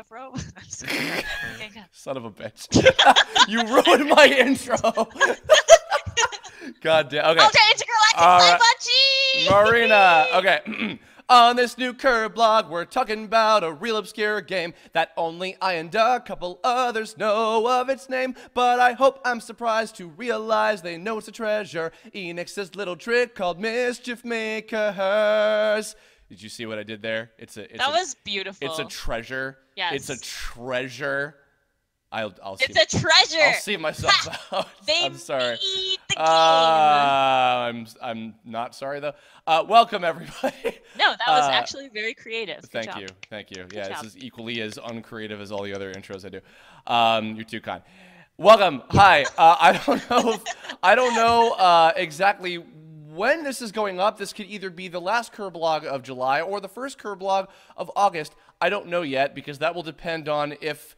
Bro. Okay, go. Son of a bitch. You ruined my intro. God damn. Okay. Ultra Intergalactic Sci-Fi. Marina. Okay. On this new Kirblog, we're talking about a real obscure game that only I and a couple others know of its name. But I hope I'm surprised to realize they know it's a treasure. Enix's little trick called Mischief Makers. Did you see what I did there? That was beautiful. It's a treasure. Yes. It's a treasure. I'll see. It's a treasure. I'll see myself out. I'm sorry. Made the game. I'm not sorry though. Welcome everybody. No, that was actually very creative. Good Thank job. you. Good Yeah, job. this is equally as uncreative as all the other intros I do. You're too kind. Welcome. Hi. I don't know exactly when this is going up. This could either be the last Kirblog of July or the first Kirblog of August. I don't know yet because that will depend on if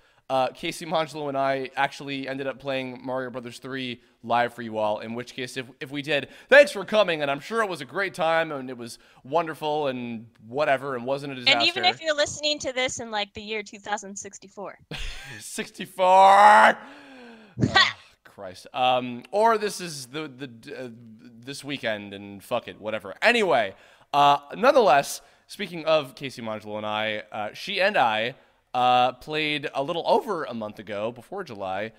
Casey Mangelo and I actually ended up playing Mario Brothers 3 live for you all, in which case, if we did, thanks for coming, and I'm sure it was a great time, and it was wonderful, and whatever, and wasn't a disaster. And even if you're listening to this in, like, the year 2064. 64! Oh, Christ. Or this is this weekend, and fuck it, whatever. Anyway, nonetheless, speaking of Casey Mangelo and I, she and I played a little over a month ago, before July,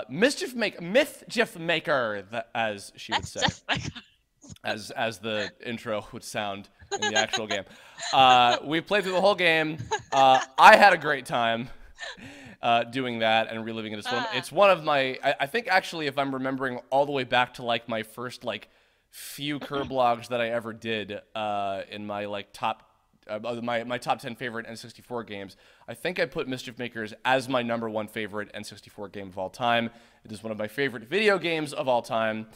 Mischief Maker, as she would say, as the intro would sound in the actual game. We played through the whole game. I had a great time doing that and reliving it. It's one of my, I think actually, if I'm remembering all the way back to like my first like few Kirblogs that I ever did in my like top. My top 10 favorite N64 games. I think I put Mischief Makers as my #1 favorite N64 game of all time. It is one of my favorite video games of all time.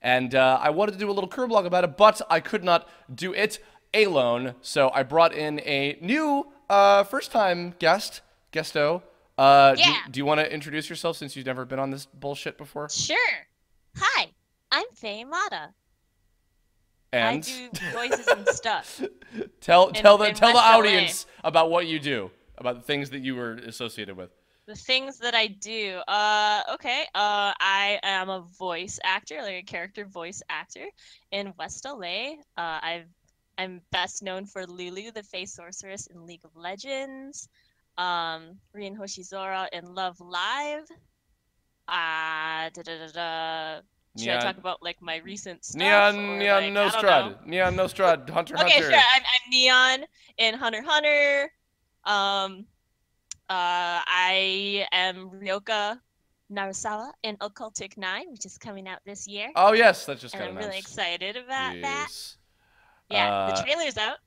And I wanted to do a little Kirblog about it, but I could not do it alone. So I brought in a new first-time guesto. Yeah. Do you want to introduce yourself since you've never been on this bullshit before? Sure. Hi, I'm Faye Mata. And I do voices and stuff. tell the West audience about what you do, about the things that you were associated with. The things that I do. Okay. I am a voice actor, like a character voice actor in West LA. I'm best known for Lulu, the Fae Sorceress in League of Legends. Rin Hoshizora in Love Live. Should I talk about like my recent stuff? Neon Nostrad, Hunter Okay, Hunter. sure. I'm Neon in Hunter Hunter. I am Ryoka Narasawa in Occultic 9, which is coming out this year. Oh yes, that's just and kind of I'm really excited about that. Yes. Yeah, the trailer's out.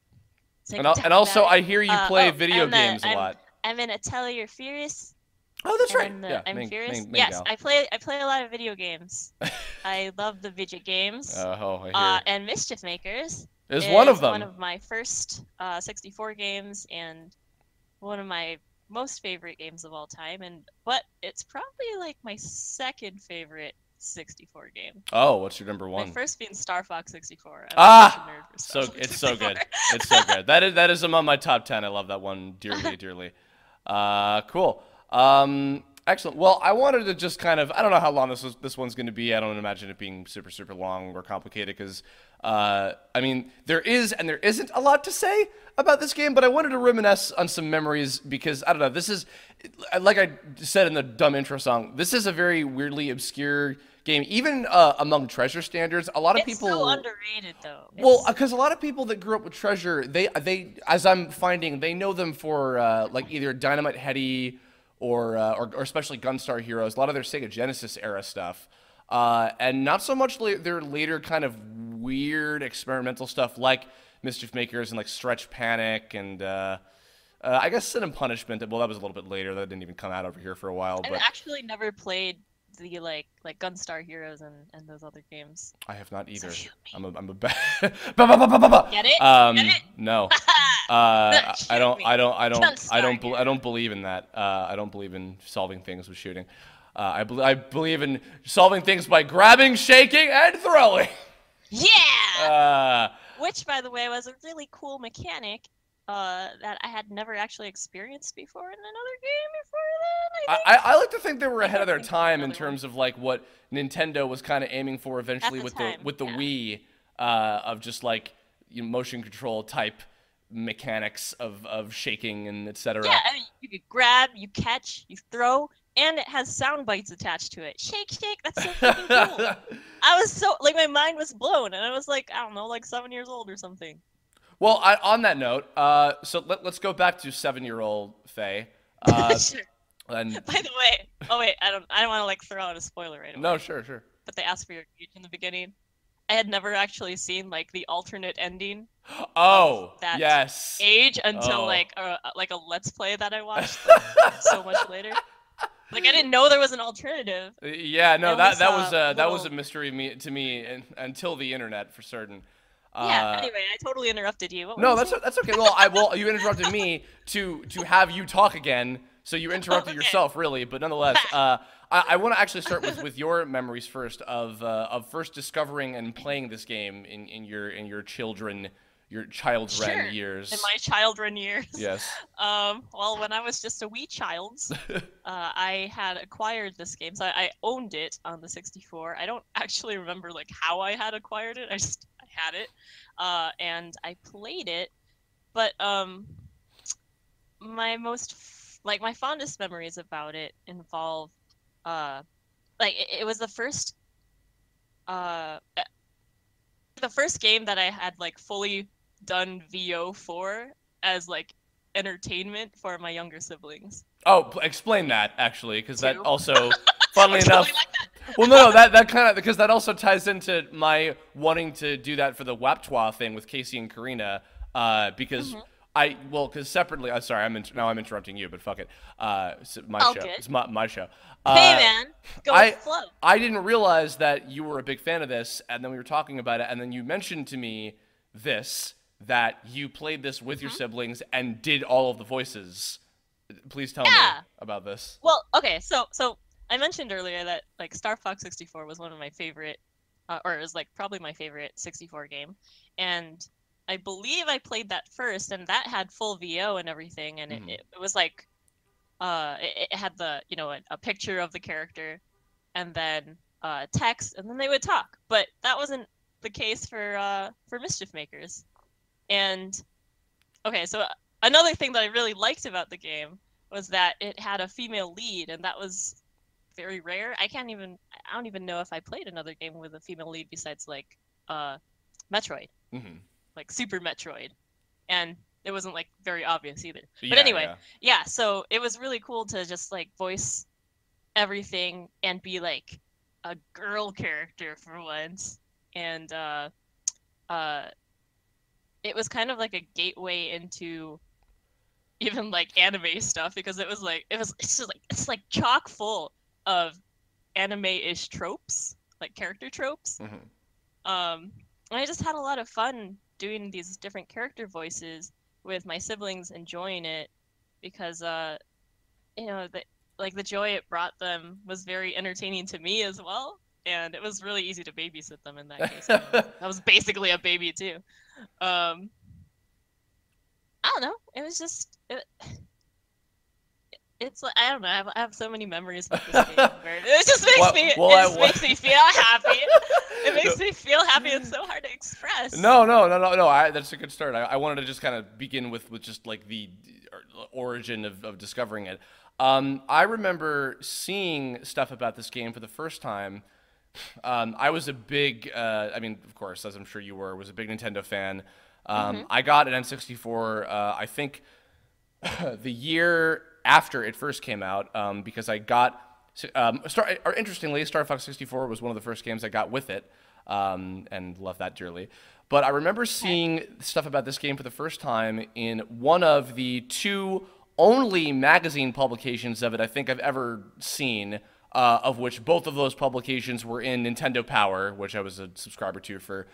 So And also, I hear you play video games a lot. I'm in Atelier Furious. Oh, that's right. Yeah, I'm Furious. Main Yes, gal. I play a lot of video games. I love the video games. I hear. And Mischief Makers is one of them. One of my first 64 games and one of my most favorite games of all time. But it's probably like my second favorite 64 game. Oh, what's your #1? My first being Star Fox 64. It's so good. It's so good. That is among my top 10. I love that one dearly. Cool. Excellent. Well, I wanted to just kind of, I don't know how long this one's going to be. I don't imagine it being super long or complicated because, I mean, there is and there isn't a lot to say about this game, but I wanted to reminisce on some memories because, I don't know, this is, like I said in the dumb intro song, this is a very weirdly obscure game, even among Treasure standards. A lot of people. It's so underrated, though. Well, because a lot of people that grew up with Treasure, they as I'm finding, they know them for like either Dynamite Heady or especially Gunstar Heroes. A lot of their Sega Genesis era stuff, and not so much their later kind of weird experimental stuff like Mischief Makers and like Stretch Panic and. I guess Sin and Punishment. Well, that was a little bit later. That didn't even come out over here for a while. I've but actually never played the like Gunstar Heroes and those other games. I have not either. So I'm a bad. Get it? Get it? No. I don't believe in that. I don't believe in solving things with shooting. I believe in solving things by grabbing, shaking, and throwing. Yeah. Which, by the way, was a really cool mechanic that I had never actually experienced before in another game before then, I think. I like to think they were I ahead of can't their think of time in another one. terms of like what Nintendo was kind of aiming for At eventually the with time, the yeah. Wii, of just like motion control type mechanics of shaking and Yeah, etc. I mean, you could grab, you catch, you throw, and it has sound bites attached to it. Shake, shake, that's so fucking cool. I was so, like, my mind was blown, and I was like, I don't know, like 7 years old or something. Well, on that note, so let's go back to 7-year-old Faye. Sure. And By the way, oh wait, I don't want to like throw out a spoiler right no, away, sure, sure. but they asked for your age in the beginning. I had never actually seen like the alternate ending of Oh, that yes. age until Oh. like a Let's Play that I watched like so much later. Like I didn't know there was an alternative. Yeah, no, I only that was a saw mystery to me until the internet for certain. Yeah, Uh, anyway, I totally interrupted you. What were no, you saying? that's okay. Well, you interrupted me to have you talk again, so you interrupted Okay. yourself really. But nonetheless, I want to actually start with your memories first of first discovering and playing this game in your child's Sure. In years. my children years. Yes. Well, when I was just a wee child, I had acquired this game. So I owned it on the 64. I don't actually remember like how I had acquired it. I had it. And I played it. But my fondest memories about it involve like it was uh the first game that I had like fully done VO for as like entertainment for my younger siblings Oh, explain that actually, because that too. also, funnily Totally enough, like that. well, no, that kind of because that also ties into my wanting to do that for the Waptwa thing with Casey and Karina, because Mhm. because separately, I'm sorry, now I'm interrupting you, but fuck it, it's my All show, good. it's my show. Hey man, go with I the flow. I didn't realize that you were a big fan of this, and then we were talking about it, and then you mentioned to me that you played this with your Mhm. siblings and did all of the voices. Please tell me Yeah. about this. Well, okay, so I mentioned earlier that like Star Fox 64 was one of my favorite, or it was like probably my favorite 64 game, and I believe I played that first, and that had full VO and everything, and Hmm. it was like it had the a picture of the character, and then text, and then they would talk, but that wasn't the case for Mischief Makers, and okay, so another thing that I really liked about the game was that it had a female lead, and that was very rare. I don't even know if I played another game with a female lead besides like Metroid, Hmm. like Super Metroid, and it wasn't like very obvious either. But Yeah, anyway, yeah. yeah, so it was really cool to just like voice everything and be like a girl character for once, and uh, it was kind of like a gateway into even like anime stuff because it's just like it's like chock full of anime-ish tropes, like character tropes. Hmm. And I just had a lot of fun doing these different character voices with my siblings, enjoying it because the like the joy it brought them was very entertaining to me as well, and it was really easy to babysit them in that case. I was basically a baby too. Um, I don't know. It was just it's like I don't know. I have so many memories with this game where it just makes me well, it just makes me feel happy. It no, makes me feel happy. It's so hard to express. no. That's a good start. I wanted to just kind of begin with just like the origin of discovering it. I remember seeing stuff about this game for the first time. I was a big, I mean, of course, as I'm sure you were, was a big Nintendo fan. Hmm. I got an N64, I think, the year after it first came out, because I got, interestingly, Star Fox 64 was one of the first games I got with it, and love that dearly. But I remember Okay. seeing stuff about this game for the first time in one of the two only magazine publications of it I think I've ever seen, of which both of those publications were in Nintendo Power, which I was a subscriber to for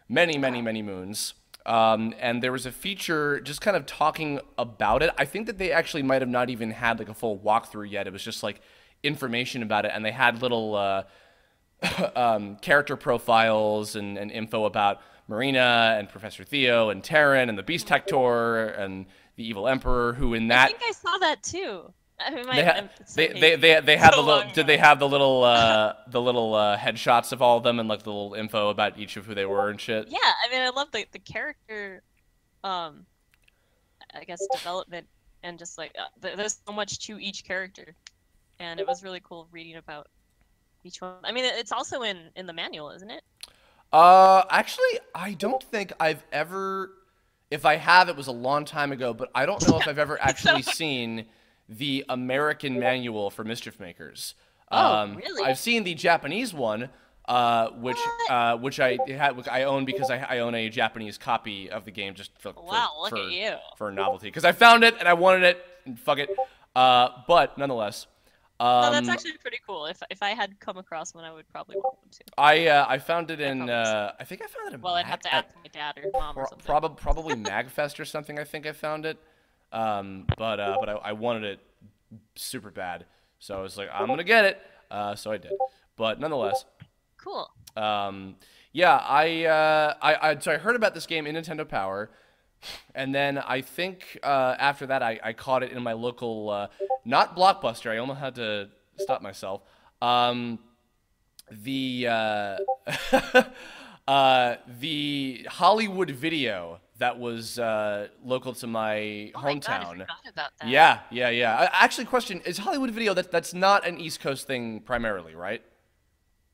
many, many, Uh-huh. many moons. And there was a feature just kind of talking about it. I think that they actually might have not even had like a full walkthrough yet. It was just like information about it, and they had little character profiles and info about Marina and Professor Theo and Terran and the Beast Tector and the Evil Emperor, who in that I think I saw that too. I mean, they had it's so they had so the little long did ago. they have the little headshots of all of them and like the little info about each of who they were and shit. Yeah, I mean, I love the character, um, I guess development and just like there's so much to each character, and it was really cool reading about each one. I mean, it's also in the manual, isn't it? Actually, I don't think I've ever. If I have, it was a long time ago, but I don't know if I've ever So, actually seen the American manual for Mischief Makers. oh, really? I've seen the Japanese one, which What? which I own because I own a Japanese copy of the game just Wow, look at you. for novelty because I found it and I wanted it and fuck it. But nonetheless. No, that's actually pretty cool. If I had come across one, I would probably want one too. I found it in probably I think I found it in Well, I'd have to ask my dad or mom or something. probably Magfest or something. I think I found it, but I wanted it super bad, so I was like, I'm gonna get it. So I did, but nonetheless, Cool. yeah, so I heard about this game in Nintendo Power, and then I think after that I caught it in my local not Blockbuster. I almost had to stop myself. The the Hollywood Video that was local to my Oh hometown. my God, I forgot about that. Yeah. Actually, question is Hollywood Video that's not an East Coast thing primarily, right?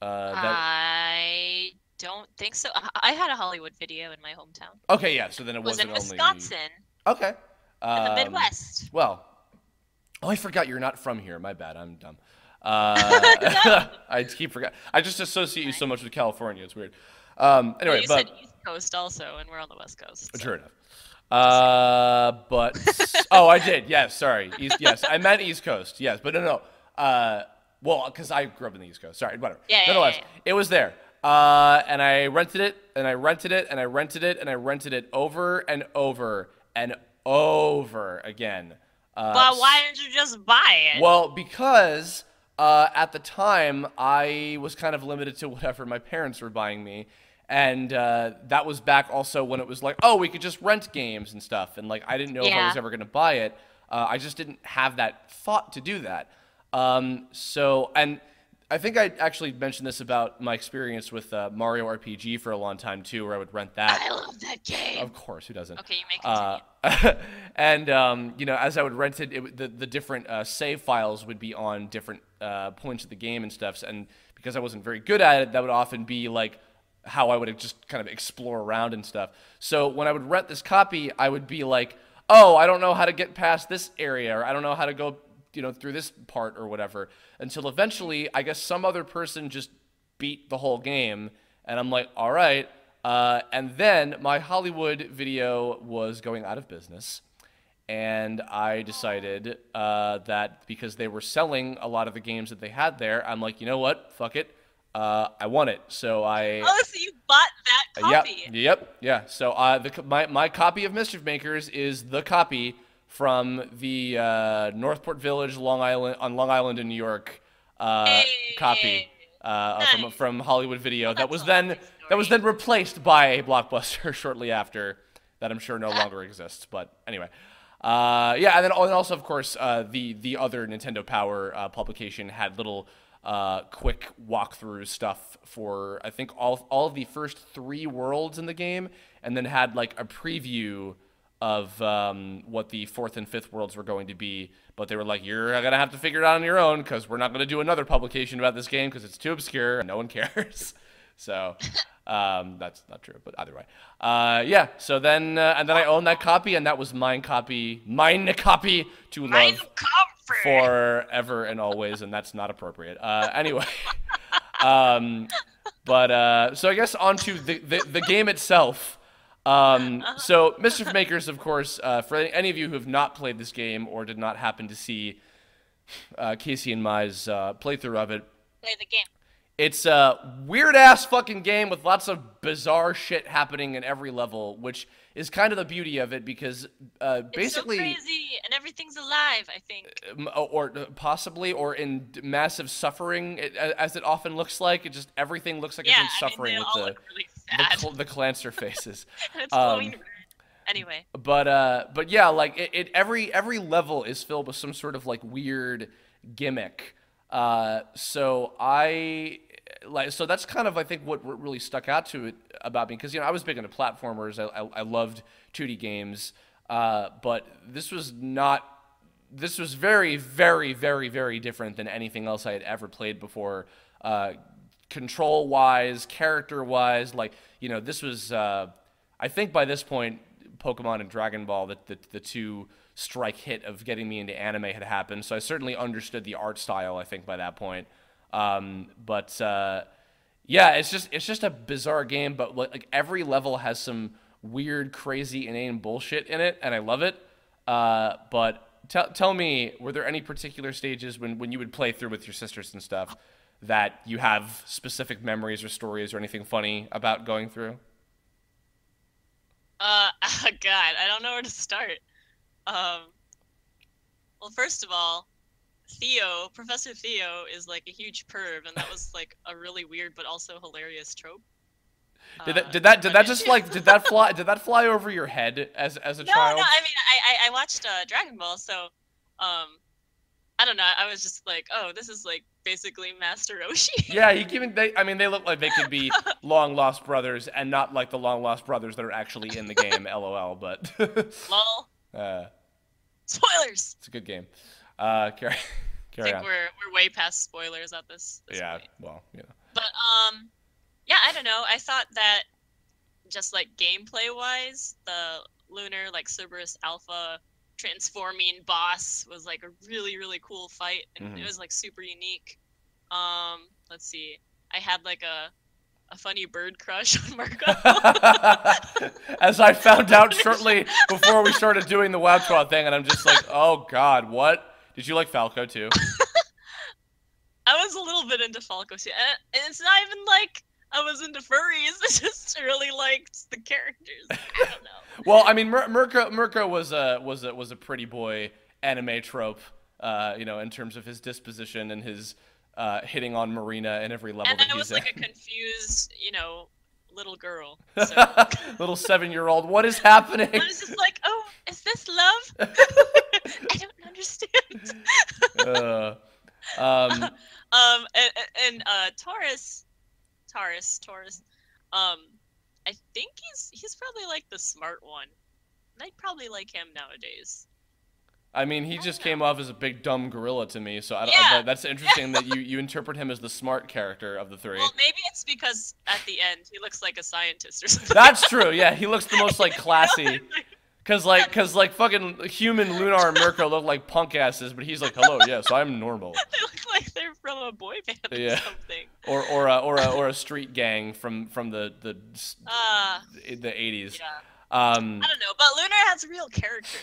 I don't think so. I had a Hollywood Video in my hometown. Okay, yeah. So then it It was in wasn't only Wisconsin, okay. in the Midwest. Well, oh, I forgot you're not from here. My bad. I'm dumb. No. I keep forget. I just associate you so much with California. It's weird. Well, Anyway, you but said East Coast also, and we're on the West Coast. So. true enough. But oh, I did. Yes, sorry. Yes, I meant East Coast. Yes, but no. Well, because I grew up in the East Coast. Sorry, whatever. Yeah, Nonetheless, yeah. it was there. And I rented it, and I rented it, and I rented it, and I rented it over and over and over again. But why didn't you just buy it? Well, because at the time I was kind of limited to whatever my parents were buying me, and that was back also when it was like, oh, we could just rent games and stuff, and like I didn't know if I was ever gonna buy it. I just didn't have that thought to do that. So, and I think I actually mentioned this about my experience with Mario RPG for a long time too, where I would rent that. I love that game. Of course, who doesn't? Okay, you may continue. And you know, as I would rent it, the different save files would be on different points of the game and stuff. And because I wasn't very good at it, that would often be like how I would just kind of explore around and stuff. So when I would rent this copy, I would be like, oh, I don't know how to get past this area, or I don't know how to go, you know, through this part or whatever, until eventually I guess some other person just beat the whole game, and I'm like, all right. And then my Hollywood Video was going out of business, and I decided that because they were selling a lot of the games that they had there, I'm like, you know what, fuck it, I want it. So I Oh, so you bought that copy? yeah. So my copy of Mischief Makers is the copy from the Northport Village, Long Island in New York copy Nice. from Hollywood Video. That was That's a then lovely replaced by a Blockbuster shortly after. That I'm sure no longer exists. But anyway, yeah, and then also of course the other Nintendo Power publication had little quick walkthrough stuff for I think all of the first 3 worlds in the game, and then had like a preview of what the 4th and 5th worlds were going to be, but they were like, you're gonna have to figure it out on your own because we're not gonna do another publication about this game because it's too obscure and no one cares. So that's not true, but either way, yeah. So then and then I owned that copy, and that was mine copy to love forever and always, and that's not appropriate. Anyway, but so I guess onto the game itself. So Mischief Makers, of course, for any of you who have not played this game or did not happen to see Casey and Mai's playthrough of it, Play the game. it's a weird-ass fucking game with lots of bizarre shit happening in every level, which is kind of the beauty of it because basically... It's so crazy and everything's alive, I think. Or possibly, or in massive suffering, as it often looks like. It just, everything looks like it's in suffering they with all the... look really bad. the Clancer faces. And it's glowing red. Anyway. But yeah, like every level is filled with some sort of like weird gimmick. So that's kind of I think what really stuck out to it about me, because I was big into platformers. I loved 2D games, but this was not. This was very, very, very, very different than anything else I had ever played before. Control-wise, character-wise, like this was. I think by this point, Pokemon and Dragon Ball, the two strike hit of getting me into anime had happened. So I certainly understood the art style, I think, by that point. Yeah, it's just a bizarre game, but like every level has some weird, crazy, inane bullshit in it, and I love it. But tell me, were there any particular stages when you would play through with your sisters and stuff that you have specific memories or stories or anything funny about going through? God, I don't know where to start. Well, first of all, Professor Theo is like a huge perv, and that was like a really weird but also hilarious trope. Did that fly over your head as a child? No, I mean I watched Dragon Ball, so I don't know. I was just like, oh, this is like basically Master Roshi. Yeah, they look like they could be long lost brothers, and not like the long lost brothers that are actually in the game. LOL, but lol. Spoilers. It's a good game. Carry I think on. we're way past spoilers at this yeah, point. well, yeah. But yeah, I don't know. I thought that just like gameplay wise, the Lunar like Cerberus Alpha transforming boss was like a really, really cool fight, and it was like super unique. Let's see. I had like a funny bird crush on Marco. As I found out shortly before we started doing the WoW Squad thing, and I'm just like, oh god, what? Did you like Falco too? I was a little bit into Falco too, and it's not even like I was into furries. I just really liked the characters. I don't know. Well, I mean, Mirko was a pretty boy anime trope, in terms of his disposition and his hitting on Marina in every level. And that I was he's like in. a confused, little girl. So. Little 7-year-old. What is happening? I was just like, oh, is this love? I don't understand. And Taurus. I think he's probably like the smart one. And I'd probably like him nowadays. I mean, he just came off as a big dumb gorilla to me, so that's interesting that you interpret him as the smart character of the three. Well, maybe it's because at the end he looks like a scientist or something. That's true. Yeah, he looks the most like classy. Cause fucking human Lunar and Mirko look like punk asses, but he's like, hello, yes, I'm normal. They look like they're from a boy band or something. Or a street gang from the 80s. Yeah. I don't know, but Lunar has a real character.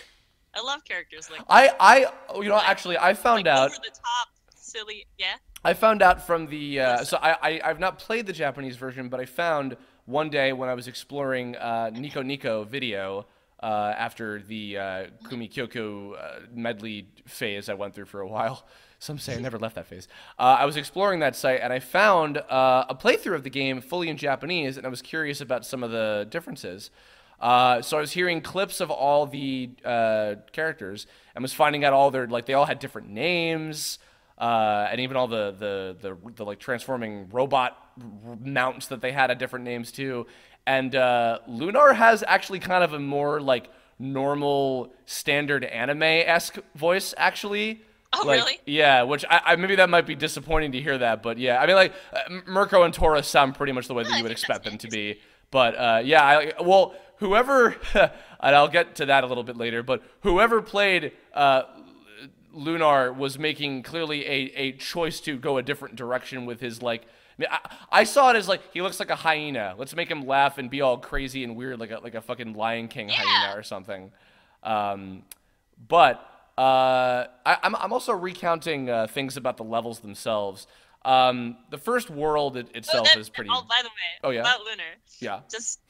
I love characters like actually I found out over the top silly. Yeah. I found out from the so I've not played the Japanese version, but I found one day when I was exploring Nico Nico video after the Kumi Kyoko medley phase I went through for a while. Some say I never left that phase. I was exploring that site, and I found a playthrough of the game fully in Japanese, and I was curious about some of the differences. So I was hearing clips of all the characters, and was finding out they all had different names, and even all the like transforming robot mounts that they had different names too. And Lunar has actually kind of a more like normal standard anime-esque voice actually. Oh, really? Yeah, which I maybe that might be disappointing to hear that, but yeah, I mean, like Mirko and Taurus sound pretty much the way that you would expect them to be. But whoever, and I'll get to that a little bit later, but whoever played Lunar was making clearly a choice to go a different direction with his like. I saw it as like he looks like a hyena. Let's make him laugh and be all crazy and weird, like a fucking Lion King hyena or something. But I'm also recounting things about the levels themselves. The first world itself is pretty. Oh, by the way, oh yeah, about Lunar. Yeah. Just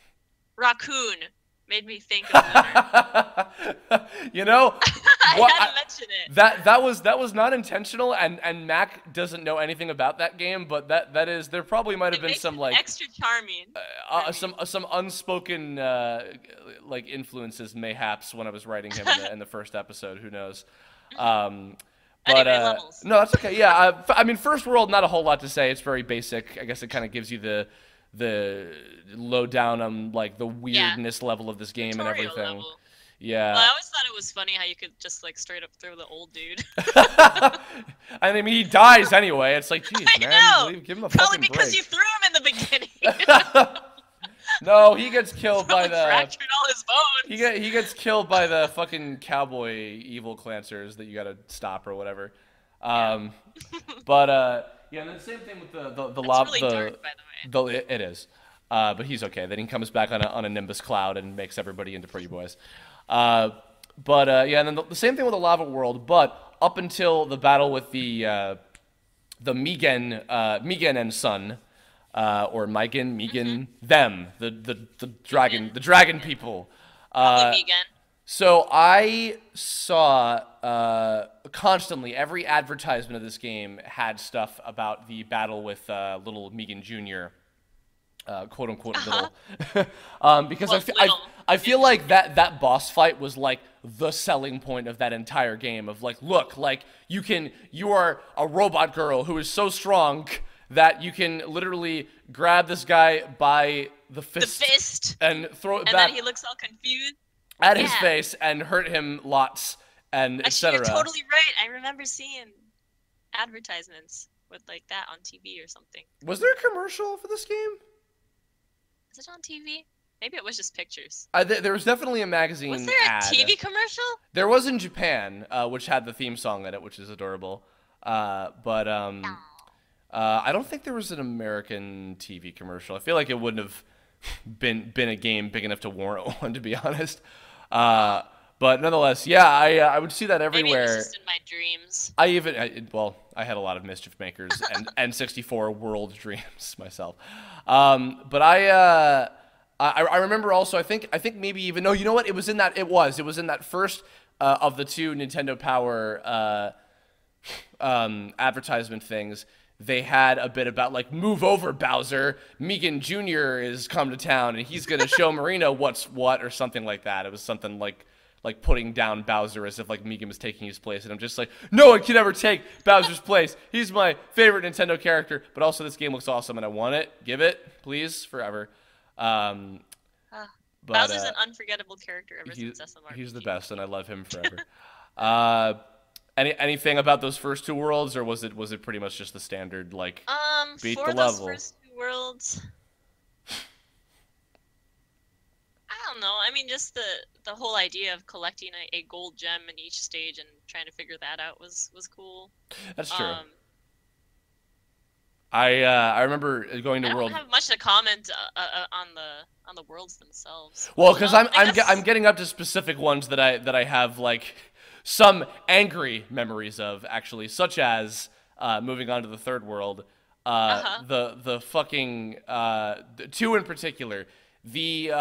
raccoon. made me think of Winter. You know, I had to mention it. that was not intentional, and Mac doesn't know anything about that game, but that is there probably might have It been makes some it like extra charming. For me. some unspoken like influences mayhaps when I was writing him in the first episode. Who knows? But Anyway, levels. no, that's okay. Yeah, I mean, First World, not a whole lot to say. It's very basic. I guess it kind of gives you the lowdown on like the weirdness level of this game and Tutorial everything. level. Yeah. Well, I always thought it was funny how you could just like straight up throw the old dude. I mean, he dies anyway. It's like, geez, man, I know. give him a Probably fucking because break. you threw him in the beginning. No, he gets killed by the. Fractured all his bones. He gets killed by the fucking cowboy evil clancers that you gotta stop or whatever. But yeah, and then same thing with the lava. Really dark, by the way. It is. But he's okay. Then he comes back on a Nimbus cloud and makes everybody into pretty boys. Yeah, and then the same thing with the lava world. But up until the battle with the Megan and Son, or Megan, them, the dragon people. Probably Megan. So I saw constantly every advertisement of this game had stuff about the battle with little Megan Jr. Quote unquote little, because I feel like that boss fight was like the selling point of that entire game of like, look, like you are a robot girl who is so strong that you can literally grab this guy by the fist and throw it back. And then he looks all confused at his face and hurt him lots and etc. You're totally right. I remember seeing advertisements with like that on TV or something. Was there a commercial for this game? Is it on TV? Maybe it was just pictures. There was definitely a magazine ad. Was there a TV commercial? There was in Japan, which had the theme song in it, which is adorable. I don't think there was an American TV commercial. I feel like it wouldn't have been a game big enough to warrant one, to be honest. But nonetheless, yeah, I would see that everywhere. Maybe it was just in my dreams. I had a lot of Mischief Makers and N64 world dreams myself. But I remember also, I think maybe even, no, you know what? It was in that first of the two Nintendo Power advertisement things. They had a bit about like, move over, Bowser. Megan Jr. is come to town and he's gonna show Marina what's what or something like that. It was something like putting down Bowser as if like Megan was taking his place, and I'm just like, no one can ever take Bowser's place. He's my favorite Nintendo character, but also this game looks awesome and I want it. Give it, please, forever. But, Bowser's an unforgettable character ever since SMR. He's the best, and I love him forever. Anything about those first two worlds, or was it pretty much just the standard like beat the level? For those first two worlds, I don't know. I mean, just the whole idea of collecting a gold gem in each stage and trying to figure that out was cool. That's true. I remember going to World. I don't have much to comment on the worlds themselves. Well, because I'm getting up to specific ones that I have like some angry memories of, actually, such as moving on to the third world. The fucking two in particular, the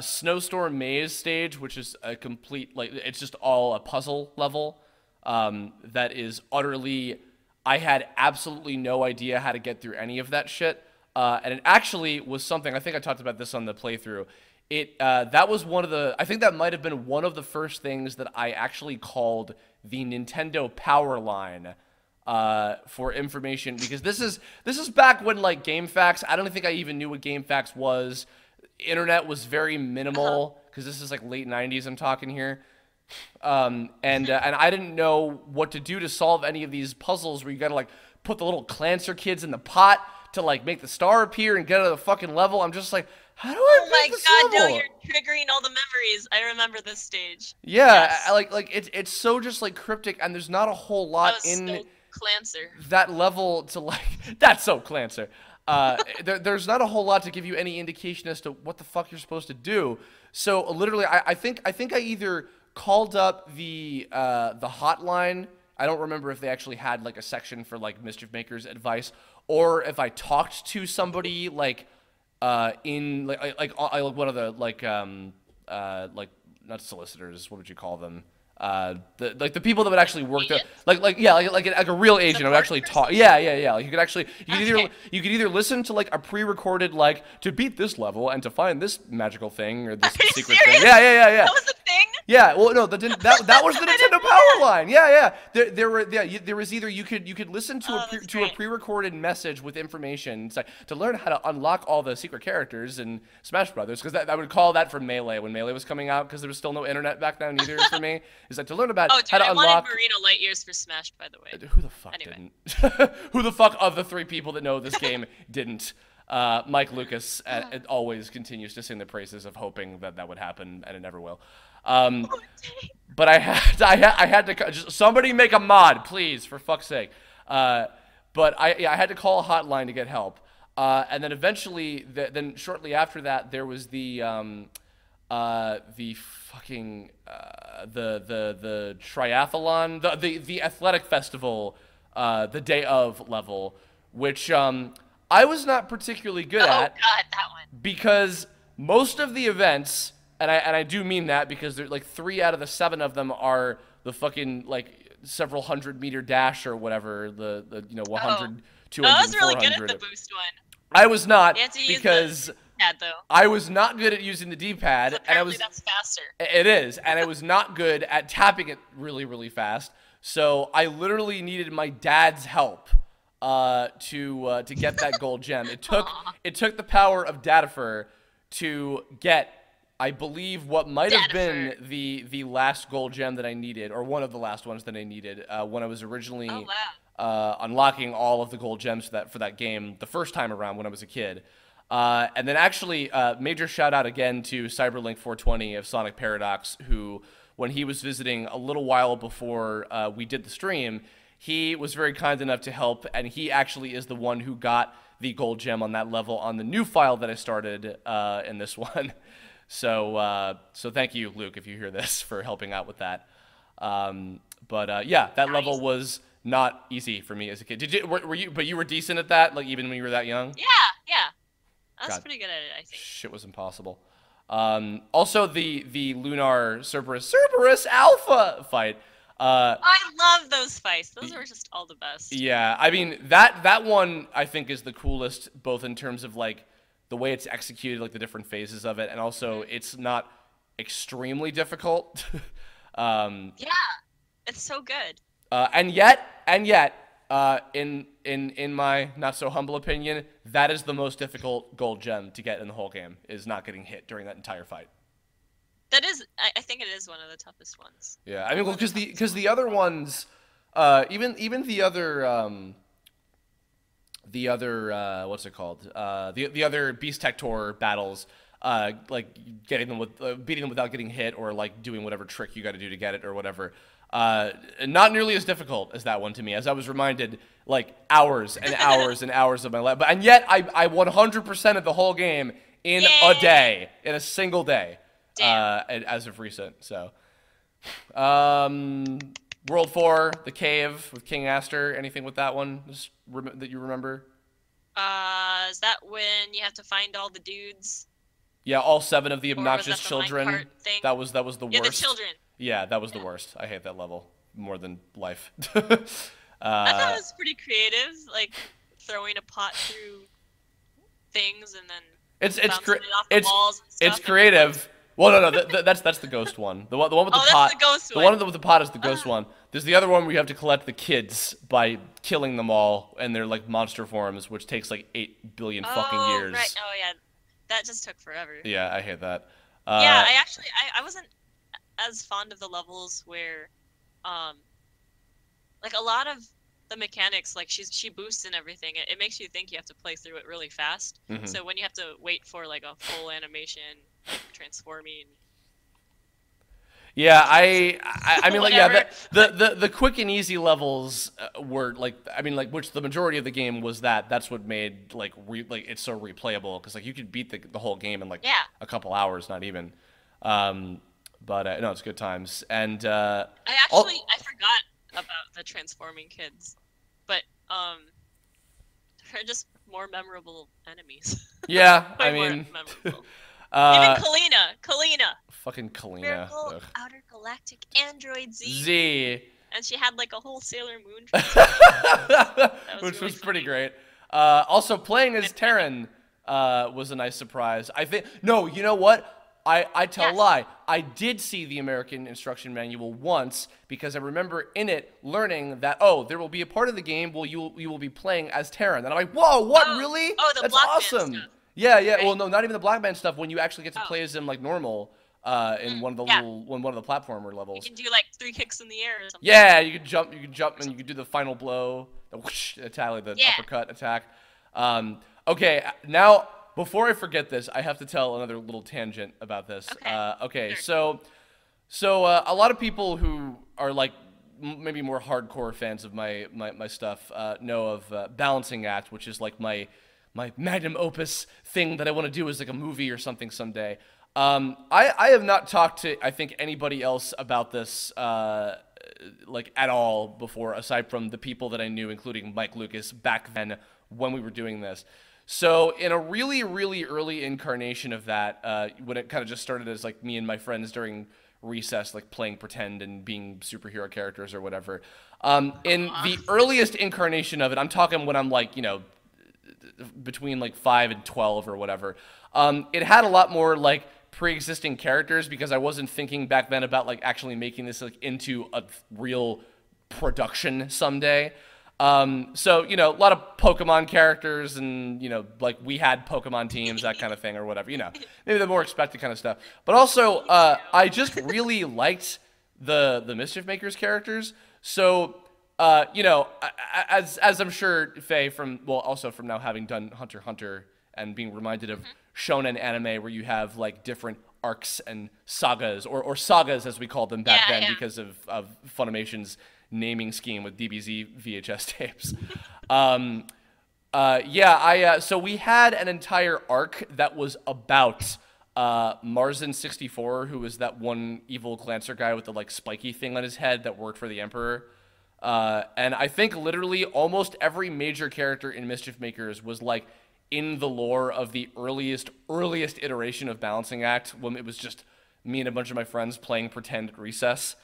Snowstorm Maze stage, which is a complete, like, it's just all a puzzle level that is utterly, I had absolutely no idea how to get through any of that shit, and it actually was something, I think I talked about this on the playthrough. That was one of the, I think that might have been one of the first things that I actually called the Nintendo Power Line for information, because this is back when, like, GameFAQs, I don't think I even knew what GameFAQs was. Internet was very minimal, because this is like late 90s I'm talking here. And I didn't know what to do to solve any of these puzzles where you gotta like put the little Clancer kids in the pot to like make the star appear and get out of the fucking level. I'm just like, how do I beat this level? Oh my god, no, you're triggering all the memories. I remember this stage. Yeah, yes. like it's so just like cryptic, and there's not a whole lot in so Clancer. That level to like, that's so Clancer. There's not a whole lot to give you any indication as to what the fuck you're supposed to do. So literally, I think I either called up the hotline. I don't remember if they actually had like a section for like Mischief Makers advice, or if I talked to somebody like in like one of the like not solicitors, what would you call them? The people that would actually work there, like a real agent would actually talk. Yeah. Like you could either listen to like a pre-recorded like to beat this level and to find this magical thing or this secret thing. Yeah. That was a thing. Yeah, well, no, that was the Nintendo Power Line. Yeah. There was either you could listen to a pre-recorded message with information. It's like to learn how to unlock all the secret characters in Smash Brothers, because I would call that from Melee when Melee was coming out, because there was still no internet back then either for me. It's like to learn about how to unlock. I wanted Marina Liteyears for Smash, by the way. Who the fuck didn't? Who the fuck of the 3 people that know this game didn't? Mike Lucas always continues to sing the praises of hoping that would happen, and it never will. But I had to just somebody make a mod, please, for fuck's sake. But I had to call a hotline to get help, and then eventually, then shortly after that, there was the fucking the triathlon, the athletic festival, the day of level, which I was not particularly good at. Oh god, that one. Because most of the events, and I do mean that, because there's like 3 out of the 7 of them are the fucking like several 100-meter dash or whatever, the 100, 200, I was really 400. good at the boost one. I was not, because D-pad, though. I was not good at using the D-pad, and that's faster. It is, and I was not good at tapping it really, really fast. So I literally needed my dad's help to get that gold gem. It took the power of Datafer to get, I believe, what might have been the last gold gem that I needed, or one of the last ones that I needed when I was originally unlocking all of the gold gems for that game the first time around when I was a kid. And then actually, major shout out again to Cyberlink420 of Sonic Paradox, who, when he was visiting a little while before we did the stream, he was very kind enough to help, and he actually is the one who got the gold gem on that level on the new file that I started in this one. So thank you, Luke, if you hear this, for helping out with that. Yeah, that level was not easy for me as a kid. But you were decent at that, like even when you were that young? Yeah. I was pretty good at it, I think. Shit was impossible. Also, the Lunar Cerberus Alpha fight. I love those fights. Those were just all the best. Yeah, I mean that one I think is the coolest, both in terms of like the way it's executed, like the different phases of it, and also it's not extremely difficult. Yeah, it's so good. And yet, in my not so humble opinion, that is the most difficult gold gem to get in the whole game, is not getting hit during that entire fight. That is, I think it is one of the toughest ones. Yeah, I mean, well, because the other ones, even the other what's it called? The other Beast Tector battles, like getting them with beating them without getting hit, or like doing whatever trick you got to do to get it or whatever. Not nearly as difficult as that one to me, as I was reminded like hours and hours and hours of my life. And yet I 100%ed the whole game in a day, in a single day. As of recent, so World 4, the cave with King Aster. Anything with that one that you remember? Is that when you have to find all the dudes? Yeah, all 7 of the obnoxious children. That was the worst. Yeah, the children. Yeah, that was the worst. I hate that level more than life. I thought it was pretty creative, like throwing a pot through things and then it's creative. Well, no, that's the ghost one. The one with the pot. The one with the pot is the ghost one. There's the other one where you have to collect the kids by killing them all in their like monster forms, which takes like 8 billion fucking years. Right. Oh yeah, that just took forever. Yeah, I hate that. Yeah, I wasn't as fond of the levels where, like a lot of the mechanics, like she boosts and everything, it makes you think you have to play through it really fast. Mm-hmm. So when you have to wait for like a full animation transforming. Yeah, I mean, like, yeah, the quick and easy levels were like, I mean, like, which the majority of the game was that's what made like it's so replayable, because like you could beat the whole game in like a couple hours, not even. But no, it's good times. And I forgot about the transforming kids, but they're just more memorable enemies. Yeah, I Way more mean, memorable. Even uh, Kalina, fucking Kalina. Miracle Ugh. Outer Galactic Android Z, Z. and she had like a whole Sailor Moon transformation. That was Which really was pretty funny. great. Also, playing as And Panda. Terran was a nice surprise. I think. No, you know what? I tell a Yes. lie. I did see the American instruction manual once because I remember in it learning that, oh, there will be a part of the game where you will be playing as Terran. And I'm like, whoa, what, Oh, really? oh, the That's Block Band awesome. stuff, Yeah, yeah. Well, right? no, not even the Black Band stuff. When you actually get to Oh, play as him like normal in one of the yeah. one of the platformer You levels. can do like 3 kicks in the air or something. Yeah, you can jump, and you can do the final blow, the whoosh attack, like the Yeah. uppercut attack. Okay, now before I forget this, I have to tell another little tangent about this. Okay. Okay, Sure. so a lot of people who are like maybe more hardcore fans of my stuff know of Balancing Act, which is like my magnum opus thing that I want to do as like a movie or something someday. I have not talked to I think anybody else about this like at all before, aside from the people that I knew, including Mike Lucas back then when we were doing this. So in a really, really early incarnation of that, when it kind of just started as like me and my friends during recess, like playing pretend and being superhero characters or whatever. In the earliest incarnation of it, I'm talking when I'm like, you know, between like 5 and 12 or whatever. It had a lot more like pre-existing characters because I wasn't thinking back then about like actually making this like into a real production someday. So, you know, a lot of Pokemon characters and, you know, like we had Pokemon teams, that kind of thing or whatever, you know, maybe the more expected kind of stuff. But also, I just really liked the Mischief Makers characters. So, you know, as I'm sure Faye from, well, also from now having done Hunter x Hunter and being reminded of shonen anime where you have like different arcs and sagas, or sagas as we called them back then because of Funimation's naming scheme with DBZ VHS tapes. So we had an entire arc that was about Marzen 64, who was that one evil Glancer guy with the like spiky thing on his head that worked for the Emperor. And I think literally almost every major character in Mischief Makers was like in the lore of the earliest iteration of Balancing Act, when it was just me and a bunch of my friends playing pretend at recess.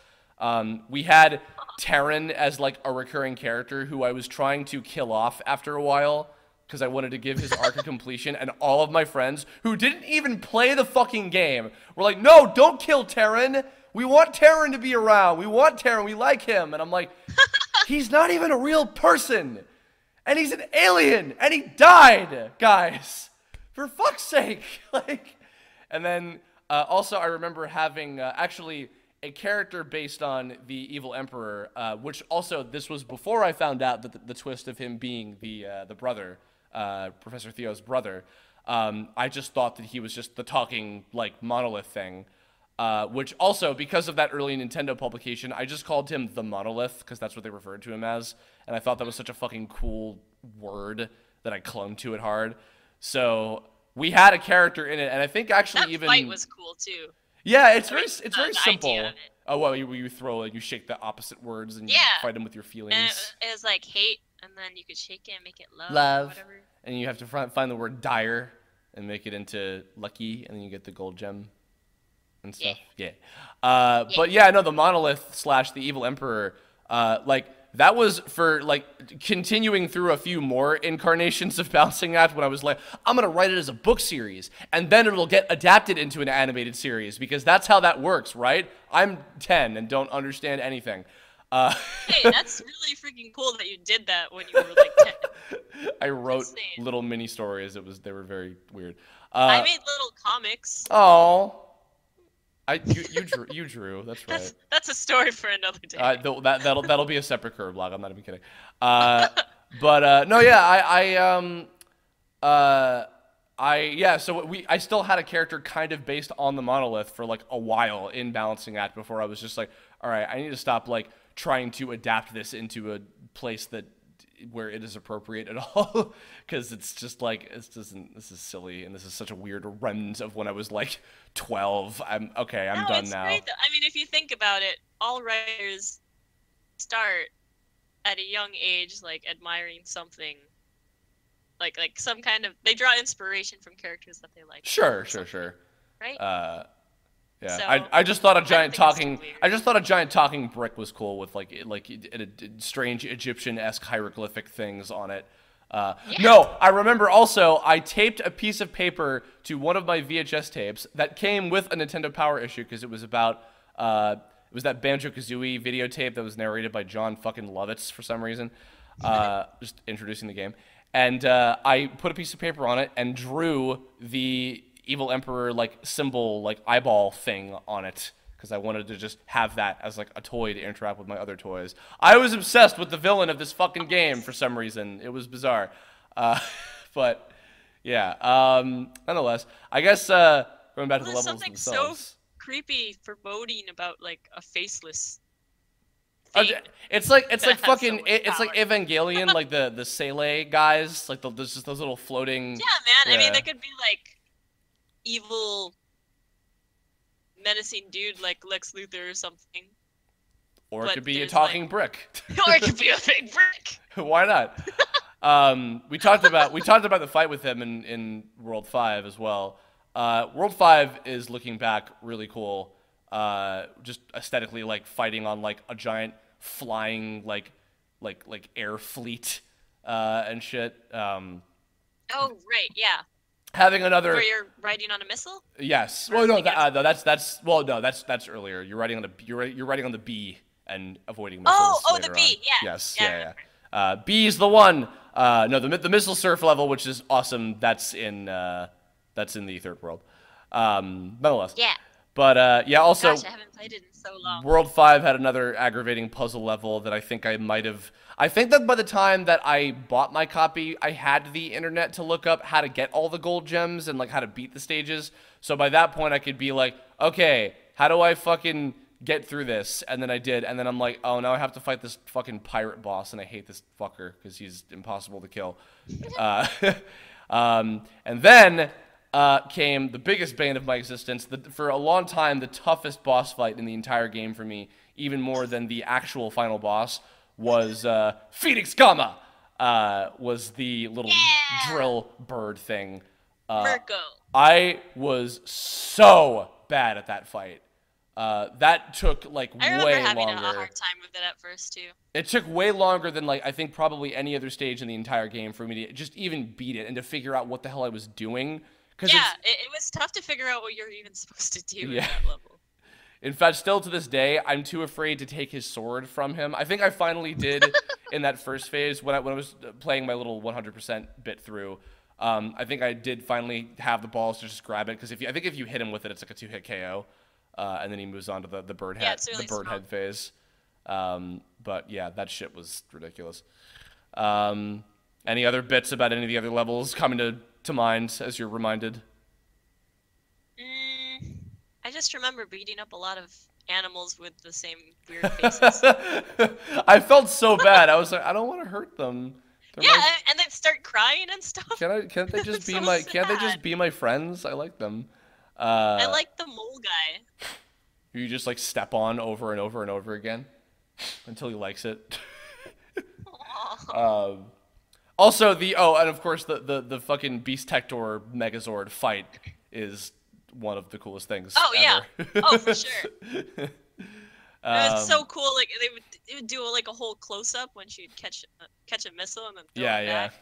We had Terran as like a recurring character who I was trying to kill off after a while because I wanted to give his arc a completion, and all of my friends who didn't even play the fucking game were like, no, don't kill Terran. We want Terran to be around. We want Terran. We like him. And I'm like, he's not even a real person. And he's an alien. And he died, guys. For fuck's sake. Like, and then also I remember having actually a character based on the evil emperor, which also this was before I found out that the twist of him being the brother, Professor Theo's brother. I just thought that he was just the talking like monolith thing. Which also, because of that early Nintendo publication, I just called him the Monolith, because that's what they referred to him as, and I thought that was such a fucking cool word that I clung to it hard. So we had a character in it, and I think actually That fight was cool too. yeah, it's I mean, very the idea simple. of it. Oh well, you throw like you shake the opposite words and you Yeah. fight them with your And feelings. it was like hate, and then you could shake it and make it love, or Love, whatever. and you have to find the word dire and make it into lucky, and then you get the gold gem and stuff. Yeah. But yeah, no, the monolith / the evil emperor, like that was for like continuing through a few more incarnations of Balancing Act when I was like, I'm gonna write it as a book series and then it'll get adapted into an animated series because that's how that works, right? I'm 10 and don't understand anything. Hey, that's really freaking cool that you did that when you were like 10. I wrote insane. little mini stories. They were very weird. I made little comics. Oh. You drew. That's right. That's a story for another day. That'll be a separate Kirblog. I'm not even kidding. No, yeah, I still had a character kind of based on the monolith for like a while in Balancing Act before I was just like, all right, I need to stop like trying to adapt this into a place where it is appropriate at all, because it's just like this is silly and this is such a weird remnant of when I was like 12. I'm done now. Great, I mean, if you think about it, all writers start at a young age like admiring something like some kind of they draw inspiration from characters that they like. Sure. Right? Yeah, So I just thought a I don't giant think it's too talking weird. I just thought a giant talking brick was cool with like strange Egyptian-esque hieroglyphic things on it. Yeah. No, I remember also I taped a piece of paper to one of my VHS tapes that came with a Nintendo Power issue because it was about it was that Banjo-Kazooie videotape that was narrated by John fucking Lovitz for some reason, just introducing the game. And I put a piece of paper on it and drew the evil emperor like symbol like eyeball thing on it because I wanted to just have that as like a toy to interact with my other toys. I was obsessed with the villain of this fucking game for some reason. It was bizarre. But yeah, nonetheless, I guess going back to the There's levels something themselves. so creepy, foreboding about like a faceless Uh, thing. It's like that has fucking so much it's like power. Evangelion, like the Sele guys, like there's just those little floating. Yeah, man. I mean, Yeah. they could be like evil, menacing dude like Lex Luthor or something. Or it But could be a there's, talking brick. Or it could be a big brick. Why not? We talked about the fight with him in World 5 as well. World 5 is looking back really cool. Just aesthetically, like fighting on like a giant flying like air fleet and shit. Oh, right, yeah. Having another Where you're riding on a missile? yes. Or Well, no, something else? that's well, no, that's earlier. You're riding on the you're riding on the bee and avoiding Oh, missiles the later bee, on. yeah. Yes, Yeah, I yeah, remember. yeah. Bee's the one. No, the missile surf level, which is awesome. That's in the third world. Nonetheless. Yeah. But yeah, also Gosh, I haven't played it in so long. World 5 had another aggravating puzzle level that I think I might have. I think that by the time that I bought my copy, I had the internet to look up how to get all the gold gems and like how to beat the stages. So by that point, I could be like, okay, how do I fucking get through this? And then I did, and then I'm like, oh, now I have to fight this fucking pirate boss, and I hate this fucker because he's impossible to kill. Uh, and then came the biggest bane of my existence. For a long time, the toughest boss fight in the entire game for me, even more than the actual final boss, was Phoenix Gamma. Was the little drill bird thing. Mirko. I was so bad at that fight. That took like I remember way having a longer. hard time with it at first, too. It took way longer than like I think probably any other stage in the entire game for me to just even beat it and to figure out what the hell I was doing. Yeah, it was tough to figure out what you're even supposed to do in Yeah. that level. In fact, still to this day, I'm too afraid to take his sword from him. I think I finally did in that first phase when I was playing my little 100% bit through. I think I did finally have the balls to just grab it because I think if you hit him with it, it's like a 2-hit KO, and then he moves on to the bird head it's really the bird small. head phase. But yeah, that shit was ridiculous. Any other bits about any of the other levels coming to mind as you're reminded? I just remember beating up a lot of animals with the same weird faces. I felt so bad. I was like, I don't want to hurt them. They're Yeah, my- and they'd start crying and stuff. Can't they just be So can't they just sad. be my friends? I like them. I like the mole guy. Who you just like step on over and over and over again until he likes it. Aw. Also and of course the fucking Beast Tector Megazord fight is one of the coolest things. Oh, yeah. ever. Oh, for sure. It was so Um, cool. Like they would do like a whole close up when she'd catch a missile and then throw Yeah, it yeah. back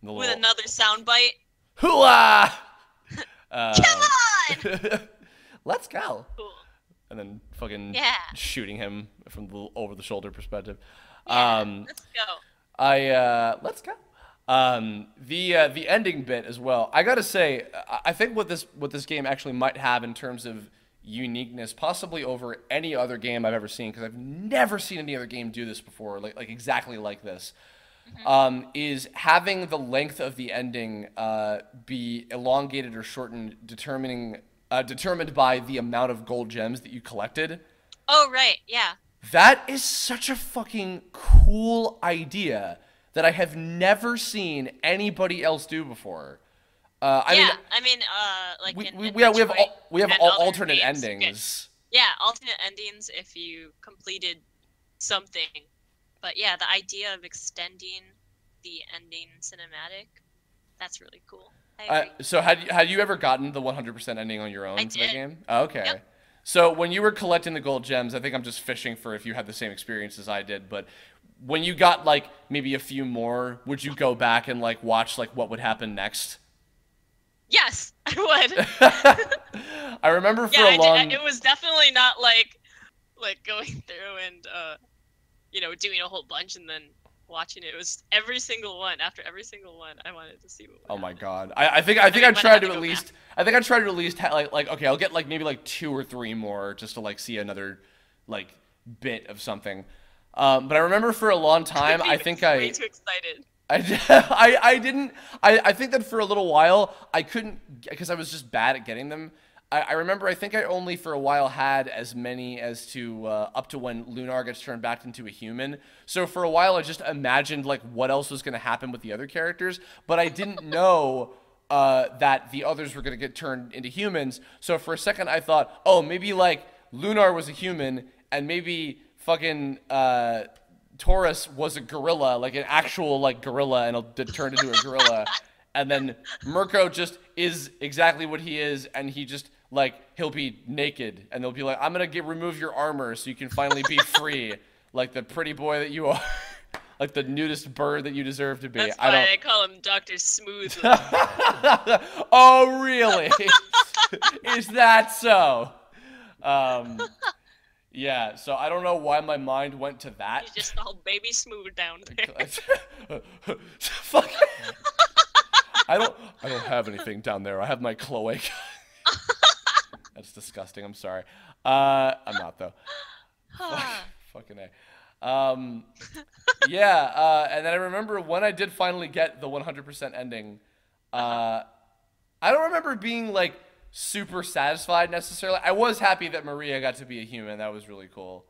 The with little another sound bite. hooah! Come on! Let's go. Cool. And then fucking Yeah. shooting him from the over the shoulder perspective. Yeah, let's go. Let's go. The ending bit as well. I gotta say, I think what this game actually might have in terms of uniqueness, possibly over any other game I've ever seen, because I've never seen any other game do this before, like exactly like this. Is having the length of the ending be elongated or shortened, determined by the amount of gold gems that you collected. Oh, right. Yeah. That is such a fucking cool idea that I have never seen anybody else do before. I mean, like we, in we, we have Detroit and other alternate games, endings. Yeah, alternate endings if you completed something. But yeah, the idea of extending the ending cinematic that's really cool. I agree. So had you ever gotten the 100% ending on your I own for the did. game? Oh, okay. Yep. So when you were collecting the gold gems, I think I'm just fishing for if you had the same experience as I did, but when you got like maybe a few more, would you go back and like watch like what would happen next? Yes, I would. I remember for Yeah, a long it was definitely not like going through and doing a whole bunch and then watching it. It was every single one. After every single one, I wanted to see what would Oh my happen. God. I think I mean, tried to go at least back. I think I tried to at least like okay, I'll get like maybe like 2 or 3 more just to like see another like bit of something. But I remember for a long time I think Way too excited. I didn't I think that for a little while I couldn't because I was just bad at getting them. I remember I think I only for a while had as many as to up to when Lunar gets turned back into a human. So for a while I just imagined like what else was going to happen with the other characters, but I didn't know that the others were going to get turned into humans. So for a second I thought, oh, maybe like Lunar was a human and maybe fucking Taurus was a gorilla, like an actual like gorilla, and it turned into a gorilla. And then Mirko just is exactly what he is, and he just like he'll be naked, and they'll be like, "I'm gonna remove your armor so you can finally be free, like the pretty boy that you are, like the nudist bird that you deserve to be." That's why they call him Dr. Smooth. Oh, really? Is that so? Yeah, so I don't know why my mind went to that. He's just all baby smooth down there. Fuck. I don't have anything down there. I have my cloaca. That's disgusting. I'm sorry. I'm not though. Fucking A. Yeah, and then I remember when I did finally get the 100% ending, I don't remember being like super satisfied necessarily. I was happy that Maria got to be a human. That was really cool.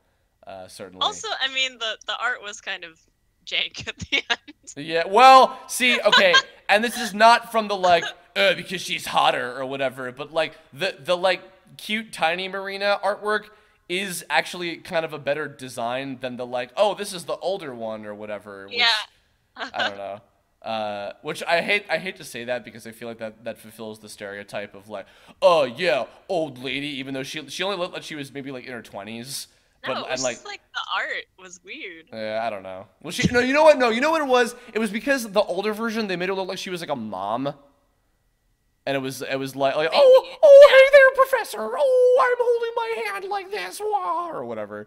Certainly. Also, I mean, the art was kind of jank at the end. Yeah, well, see, okay, and this is not from the like, because she's hotter or whatever, but like the like cute tiny Marina artwork is actually kind of a better design than the like, oh, this is the older one or whatever. Which, Yeah. I don't know. Which I hate to say that because I feel like that fulfills the stereotype of like, oh yeah, old lady, even though she only looked like she was maybe like in her 20s. No, But it was and like just like the art was weird. yeah, I don't know. Well, no, you know what? No, you know what it was? It was because the older version they made her look like she was like a mom, and it was like Maybe. oh hey there, Professor. Oh, I'm holding my hand like this, wah, or whatever,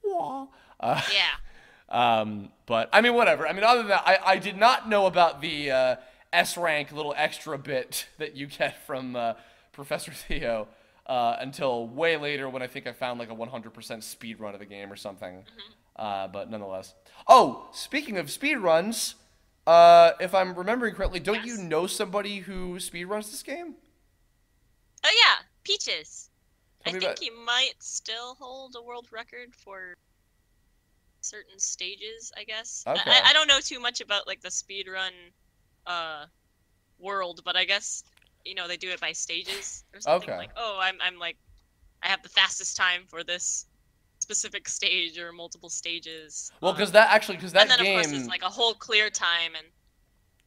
wah. Yeah. But I mean, whatever. I mean, other than that, I did not know about the S rank little extra bit that you get from Professor Theo. Until way later when I think I found like a 100% speed run of the game or something. But nonetheless. Oh, speaking of speed runs, if I'm remembering correctly, don't you know somebody who speed runs this game? Oh yeah, Peaches. I Tell me think about- he might still hold a world record for certain stages, I guess. Okay. I don't know too much about like the speedrun world, but I guess they do it by stages or something. Okay. Like, oh, I'm like I have the fastest time for this specific stage or multiple stages. Well, because that and then game, of course it's like a whole clear time and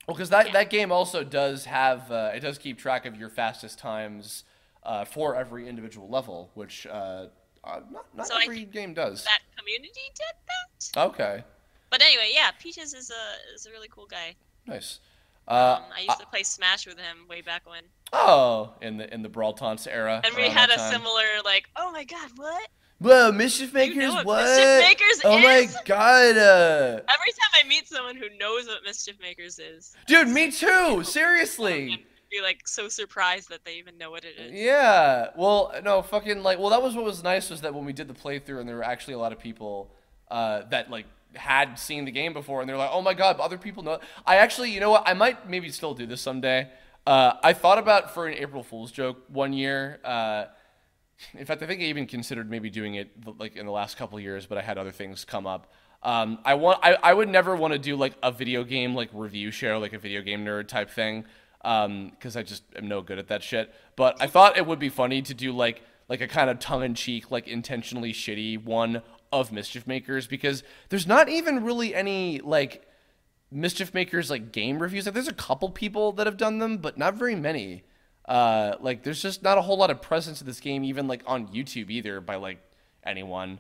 well, because that game also does have it does keep track of your fastest times for every individual level, which not So every game does. that community did that. Okay. But anyway, yeah, Peaches is a really cool guy. Nice. I used to play Smash with him way back when. Oh, in the Brawl Taunts era. And we around had that a time. similar like, oh my god, what? Whoa, Mischief Makers, know what what? Mischief Makers oh is? my god. Every time I meet someone who knows what Mischief Makers is, Dude, me too. Seriously. I'd be like so surprised that they even know what it is. Yeah. Well, no, fucking like, well, that was what was nice was that when we did the playthrough and there were actually a lot of people that like had seen the game before and they're like, oh my god, other people know. I actually, you know what? I might maybe still do this someday. I thought about for an April Fool's joke one year. In fact, I think I even considered maybe doing it like in the last couple of years, but I had other things come up. I would never want to do like a video game like review show, like a video game nerd type thing, because I just am no good at that shit. But I thought it would be funny to do like a kind of tongue-in-cheek, like intentionally shitty one of Mischief Makers, because there's not even really any like Mischief Makers like game reviews. Like there's a couple people that have done them, but not very many. Like there's just not a whole lot of presence of this game, even like on YouTube either by like anyone.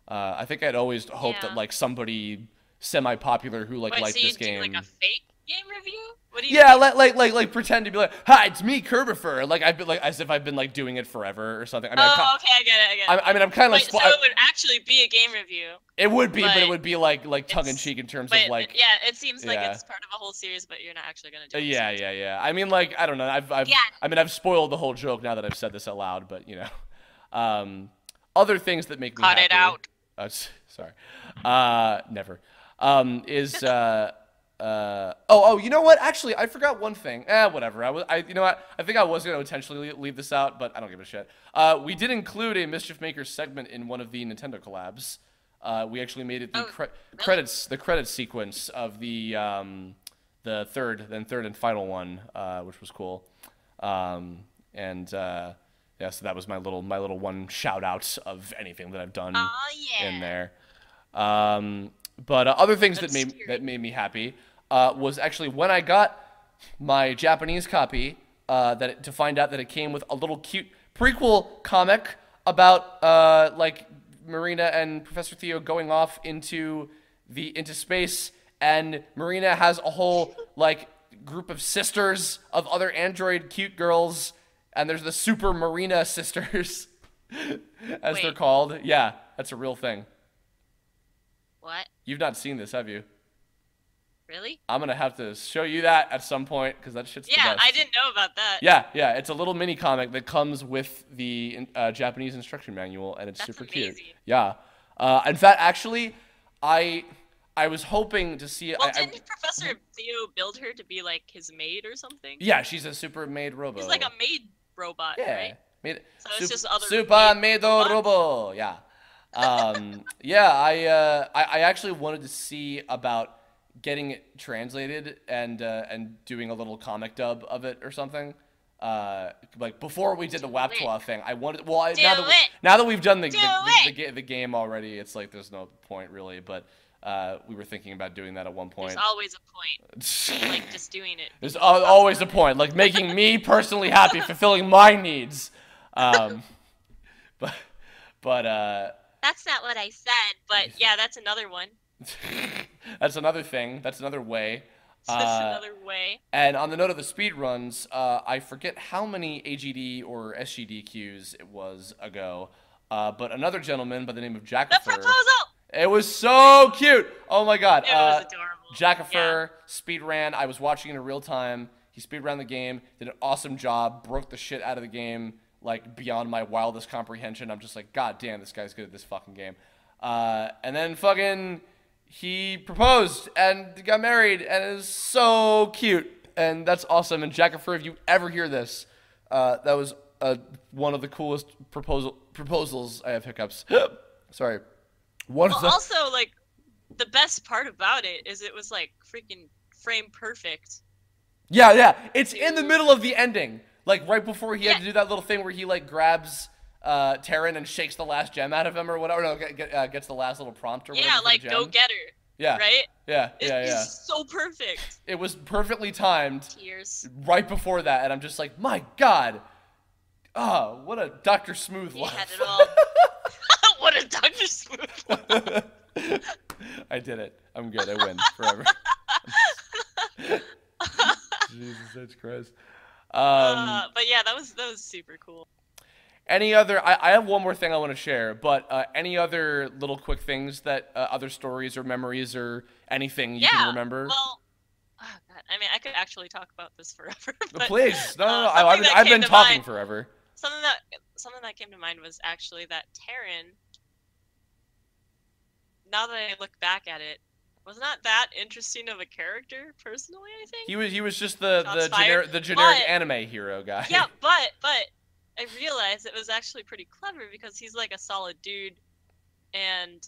I think I'd always hoped that Yeah. like somebody semi-popular who like Wait, liked so you this do game. like a fake game review? What do you Yeah, mean? like pretend to be like, hi, it's me, Kerbifer. Like I've been like as if I've been like doing it forever or something. I mean, Oh, okay, I get it, I get it. I mean, I'm kind of Wait, so it would actually be a game review, it would be, but it but would be like tongue in it's cheek in terms but of like, yeah, it seems like yeah. it's part of a whole series, but you're not actually gonna do it. Yeah, yeah, yeah. I mean, like, I don't know. Yeah. I mean, I've spoiled the whole joke now that I've said this out loud, but you know, other things that make me Cut happy. it out. Sorry. Never. Is oh, you know what? Actually, I forgot one thing. Whatever. You know what? I think I was gonna intentionally leave this out, but I don't give a shit. We did include a Mischief Makers segment in one of the Nintendo collabs. We actually made it the credits sequence of the third and final one, which was cool. Yeah, so that was my little one shout out of anything that I've done in there. But other things that made me happy was actually when I got my Japanese copy to find out that it came with a little cute prequel comic about like Marina and Professor Theo going off into space, and Marina has a whole like group of sisters of other android cute girls, and there's the Super Marina sisters as they're called. Yeah, that's a real thing. What? You've not seen this, have you? Really? I'm gonna have to show you that at some point because that shit's the best. Yeah, I didn't know about that. Yeah, yeah, it's a little mini comic that comes with the Japanese instruction manual, and it's super cute. Yeah. In fact, actually, I was hoping to see. Well, didn't Professor Theo build her to be like his maid or something? Yeah, she's a super maid robo. He's like a maid robot, right? Maid, so it's just other super maid robo. Yeah. Yeah, I actually wanted to see about getting it translated and doing a little comic dub of it or something. Like before we did the WAP12 thing, I wanted. Well, now that we've done the game already, it's like there's no point really. But we were thinking about doing that at one point. There's always a point. Like just doing it. There's always a point. Like making me personally happy, fulfilling my needs. But. That's not what I said, but yeah, that's another one. That's another thing. That's another way. That's another way. And on the note of the speed runs, I forget how many AGD or SGD queues it was ago, but another gentleman by the name of Jackifer. The proposal! It was so cute. Oh my god. It was adorable. Jackifer speed ran. I was watching it in real time. He speed ran the game, did an awesome job, broke the shit out of the game. Like, beyond my wildest comprehension. I'm just like, god damn, this guy's good at this fucking game. And then fucking, he proposed and got married, and it was so cute. And that's awesome. And Jackifer, if you ever hear this, that was one of the coolest proposals. I have hiccups. Sorry. Also, like, the best part about it is it was, like, freaking frame perfect. Yeah, yeah. It's in the middle of the ending. Like, right before he had to do that little thing where he, like, grabs Terran and shakes the last gem out of him or whatever. No, gets the last little prompt or whatever. Yeah, like, go get her. Yeah. Right? Yeah, It's so perfect. It was perfectly timed. Tears. Right before that, and I'm just like, my god. Oh, what a Dr. Smooth life. He had it all. What a Dr. Smooth life. I did it. I'm good. I win forever. Jesus H. Christ. But yeah, that was super cool. Any other? I have one more thing I want to share, but any other little quick things that other stories or memories or anything you can remember? Well, oh God, I mean, I could actually talk about this forever. But, please, no. I've been talking forever. Something that came to mind was actually that Terran. Now that I look back at it, was not that interesting of a character, personally. I think he was just the generic anime hero guy. Yeah, but I realized it was actually pretty clever because he's like a solid dude, and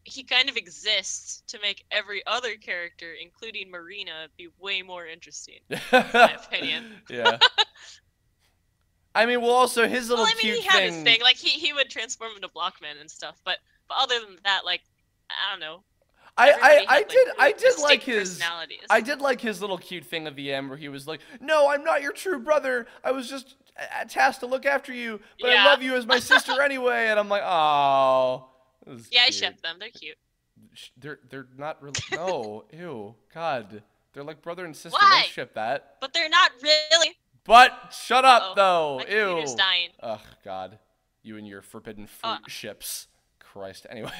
he kind of exists to make every other character, including Marina, be way more interesting. In my opinion. Yeah. I mean, well, also his little cute he had his thing. Like he would transform into Blockman and stuff, but other than that, like, I don't know. I did like his personalities. I did like his little cute thing at the end where he was like, "No, I'm not your true brother. I was just tasked to look after you, but I love you as my sister anyway." And I'm like, "Oh." Yeah, I ship them. They're cute. They're not really. No, ew, God, they're like brother and sister. Why? Don't ship that. But they're not really. But shut up, though. My Ew. computer's dying. Ugh, God, you and your forbidden fruit ships. Christ. Anyway.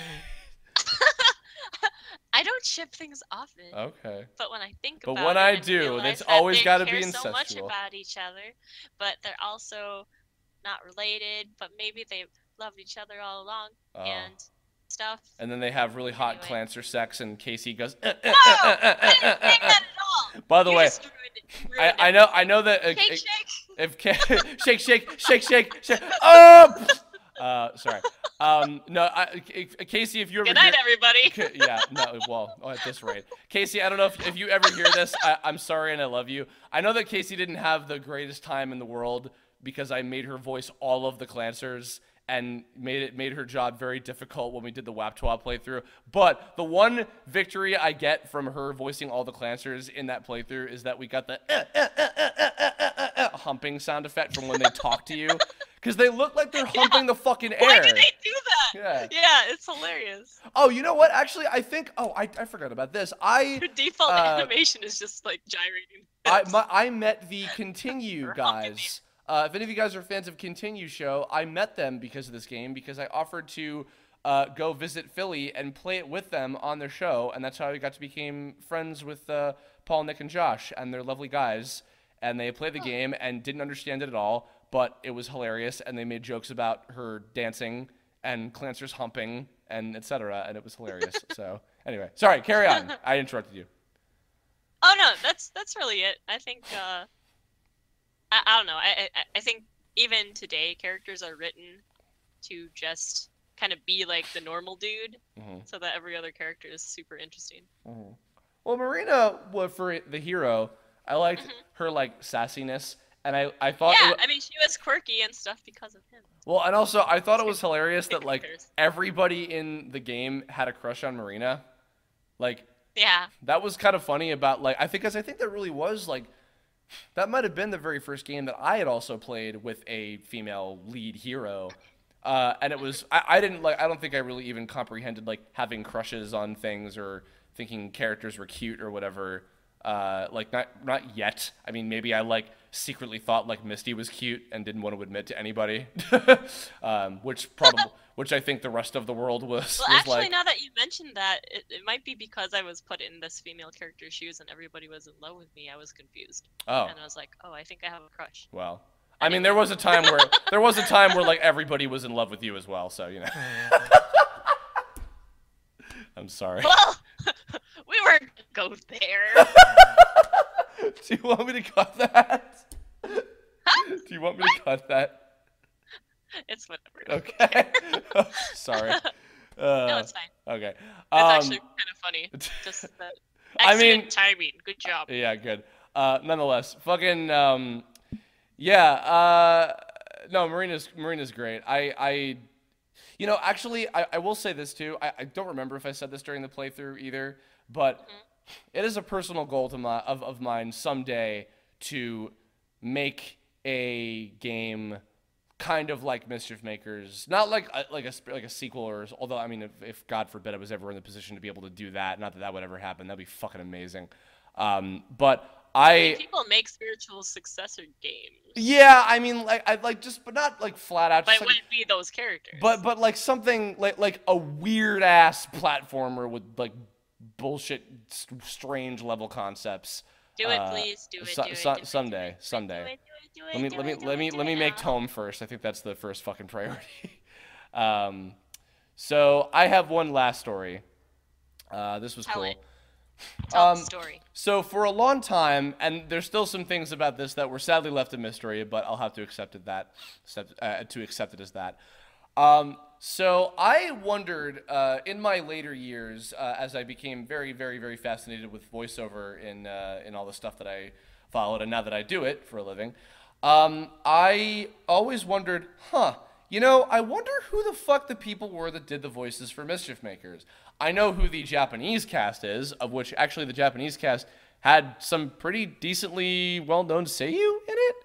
I don't ship things often. Okay. But when I think about it, when I do, it's always got to be incestual. So much about each other, but they're also not related. But maybe they've loved each other all along and stuff. And then they have really hot Clancer sex, and Casey goes. No, I didn't say that at all. By the way, I know that shake, shake. Oh. Sorry. No, Casey, if you ever good night, everybody. Yeah, no, well, at this rate. Casey, I don't know if you ever hear this, I'm sorry and I love you. I know that Casey didn't have the greatest time in the world because I made her voice all of the Clancers and made her job very difficult when we did the WAP2WAP playthrough. But the one victory I get from her voicing all the Clancers in that playthrough is that we got the humping sound effect from when they talk to you. Because they look like they're humping the fucking air. Why do they do that? Yeah, it's hilarious. Oh, you know what? Actually, I think... Oh, I forgot about this. Your default animation is just, like, gyrating. I met the Continue guys. If any of you guys are fans of Continue show, I met them because of this game, because I offered to go visit Philly and play it with them on their show, and that's how I got to become friends with Paul, Nick, and Josh, and they're lovely guys. And they played the game and didn't understand it at all, but it was hilarious, and they made jokes about her dancing and Clancer's humping and etc., and it was hilarious. So anyway, sorry, carry on. I interrupted you. Oh no, that's really it. I think I don't know. I think even today characters are written to just kind of be like the normal dude, so that every other character is super interesting. Well, Marina, for the hero, I liked her like sassiness. And I thought... Yeah, I mean, she was quirky and stuff because of him. Well, and also, I thought it was hilarious that, like, everybody in the game had a crush on Marina. Like... Yeah. That was kind of funny about, like... I think that really was, like... That might have been the very first game that I had also played with a female lead hero. And it was... I didn't, like... I don't think I really even comprehended, like, having crushes on things or thinking characters were cute or whatever. Like, not yet. I mean, maybe I, like... secretly thought like Misty was cute and didn't want to admit to anybody, which I think the rest of the world was. Well, actually, like... now that you mentioned that, it might be because I was put in this female character's shoes and everybody was in love with me. I was confused. Oh. And I was like, oh, I think I have a crush. Well, I mean, there was a time where like everybody was in love with you as well. So you know. I'm sorry. Well, we weren't gonna go there. Do you want me to cut that? Do you want me to cut that? It's whatever. Okay. Oh, sorry. No, it's fine. Okay. It's actually kind of funny. Just that. Excellent timing. Good job. Yeah, good. Nonetheless, fucking yeah. No, Marina's great. You know, actually, I will say this too. I don't remember if I said this during the playthrough either, but. It is a personal goal of mine someday to make a game kind of like Mischief Makers, not like a sequel, or although I mean if God forbid I was ever in the position to be able to do that, not that that would ever happen, that'd be fucking amazing. But people make spiritual successor games. Yeah, I mean but not like flat out. But it wouldn't be those characters. But like something like a weird ass platformer with like bullshit, strange level concepts. Do it, please. Do it. Someday. Let me make Tome first. I think that's the first fucking priority. So I have one last story. This was cool. Tell the story. So for a long time, and there's still some things about this that were sadly left a mystery, but I'll have to accept it as that. So I wondered in my later years, as I became very, very, very fascinated with voiceover in all the stuff that I followed, and now that I do it for a living, I always wondered, You know, I wonder who the fuck the people were that did the voices for Mischief Makers. I know who the Japanese cast is, of which actually the Japanese cast had some pretty decently well-known seiyuu in it.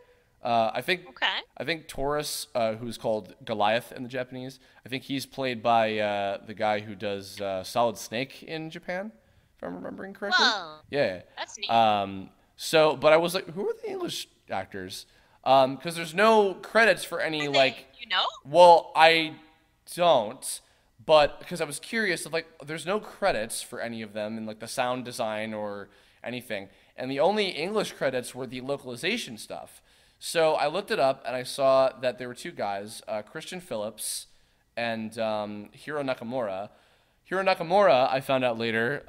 I think Okay. I think Taurus, who's called Goliath in the Japanese, I think he's played by the guy who does Solid Snake in Japan, if I'm remembering correctly. Whoa. Yeah. That's neat. So, but I was like, who are the English actors? Because there's no credits for any like. You know? Well, I don't, but because I was curious, of like, there's no credits for any of them in like the sound design or anything, and the only English credits were the localization stuff. So I looked it up and I saw that there were two guys, Christian Phillips and Hiro Nakamura. Hiro Nakamura, I found out later,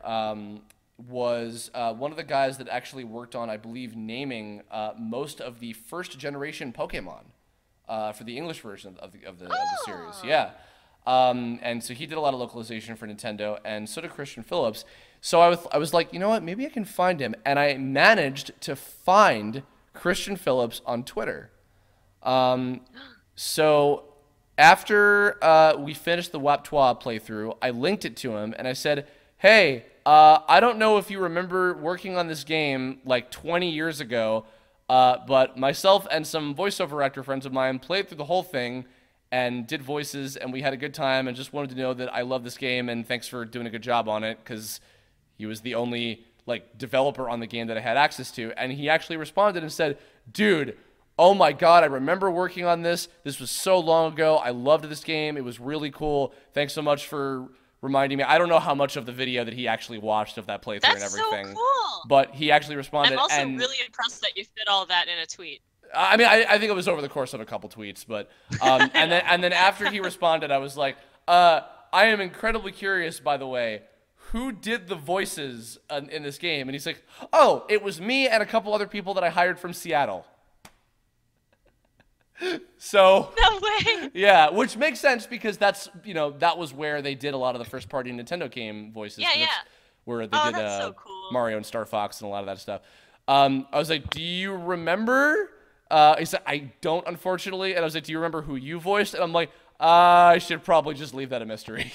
was one of the guys that actually worked on, I believe, naming most of the first generation Pokemon for the English version of the series. Yeah. And so he did a lot of localization for Nintendo, and so did Christian Phillips. So I was like, you know what, maybe I can find him. And I managed to find Christian Phillips on Twitter. So after we finished the WAP2A playthrough, I linked it to him, and I said, hey, I don't know if you remember working on this game like 20 years ago, but myself and some voiceover actor friends of mine played through the whole thing and did voices, and we had a good time, and just wanted to know that I love this game, and thanks for doing a good job on it, because he was the only like developer on the game that I had access to. And he actually responded and said, dude, oh my god, I remember working on this. This was so long ago. I loved this game. It was really cool. Thanks so much for reminding me. I don't know how much of the video that he actually watched of that playthrough and everything. That's so cool. But he actually responded. I'm also and really impressed that you fit all that in a tweet. I mean, I think it was over the course of a couple tweets, but and then after he responded, I was like, I am incredibly curious, by the way, who did the voices in this game? And he's like, oh, it was me and a couple other people that I hired from Seattle. So No way. yeah, which makes sense because that's, you know, that was where they did a lot of the first party Nintendo game voices. Yeah, yeah. Where they did that's so cool. Mario and Star Fox and a lot of that stuff. I was like, do you remember? He said, I don't, unfortunately. And I was like, do you remember who you voiced? And I'm like, I should probably just leave that a mystery.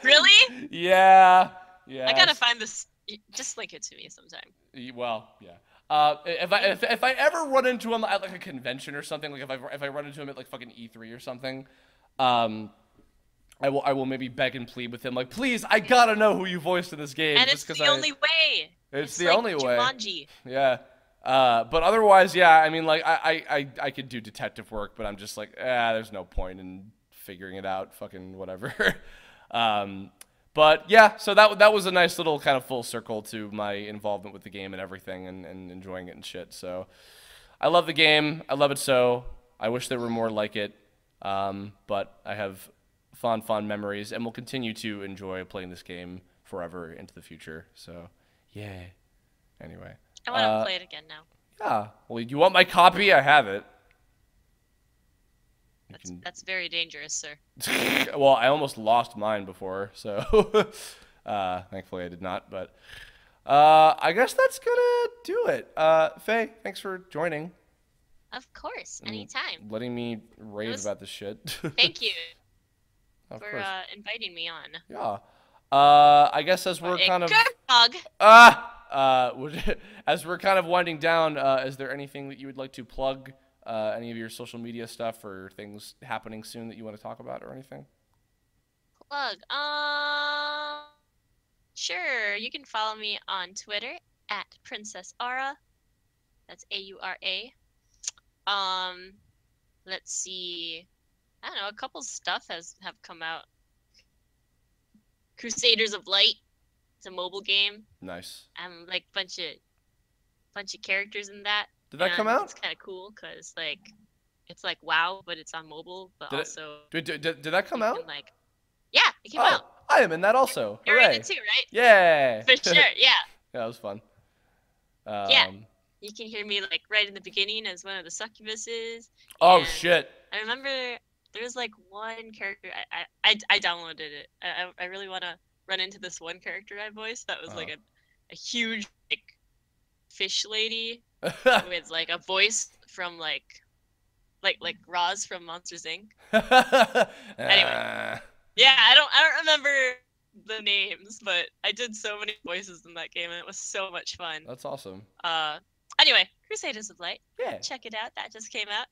Really? Yeah. Yeah. I gotta find this. Just link it to me sometime. Well, yeah. If I ever run into him at like a convention or something, like if I run into him at like fucking E3 or something, I will maybe beg and plead with him, like, please, I gotta know who you voiced in this game. And it's the only way. It's the like only way. Jumanji. Yeah. But otherwise, yeah, I mean, like, I could do detective work, but I'm just like, there's no point in figuring it out, fucking whatever. But yeah, so that was a nice little kind of full circle to my involvement with the game and everything, and enjoying it and shit. So I love the game. I love it so. I wish there were more like it. But I have fond memories, and will continue to enjoy playing this game forever into the future. So yeah. Anyway. I want to play it again now. Yeah. Well, you want my copy? I have it. That's very dangerous, sir. Well, I almost lost mine before, so thankfully I did not. But I guess that's gonna do it. Faye, thanks for joining. Of course, anytime. Letting me rave about this shit. Thank you Of for course. inviting me on. Yeah. I guess as we're kind of as we're kind of winding down, is there anything that you would like to plug? Any of your social media stuff or things happening soon that you want to talk about or anything? Plug. Sure. You can follow me on Twitter at Princess Aura. That's AURA. Let's see. I don't know. A couple stuff have come out. Crusaders of Light. It's a mobile game. Nice. Like bunch of characters in that. Did that come out? It's kind of cool because like it's like WoW, but it's on mobile. But did that come out? Yeah, it came out. I am in that also. You're in it too, right? Yeah. For sure. Yeah. Yeah, that was fun. Yeah. You can hear me like right in the beginning as one of the succubuses. Oh shit! I remember there's like one character I downloaded it. I really want to run into this one character I voiced that was like a huge like fish lady with like a voice from like like Roz from Monsters Inc. Anyway, Ah, yeah, I don't remember the names, but I did so many voices in that game, and it was so much fun. that's awesome. Anyway, Crusaders of Light. Yeah. Check it out. That just came out.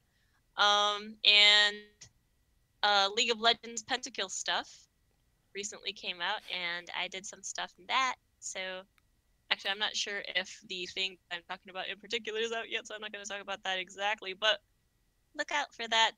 And League of Legends Pentakill stuff recently came out, and I did some stuff in that. So, actually, I'm not sure if the thing I'm talking about in particular is out yet, so I'm not going to talk about that exactly. But look out for that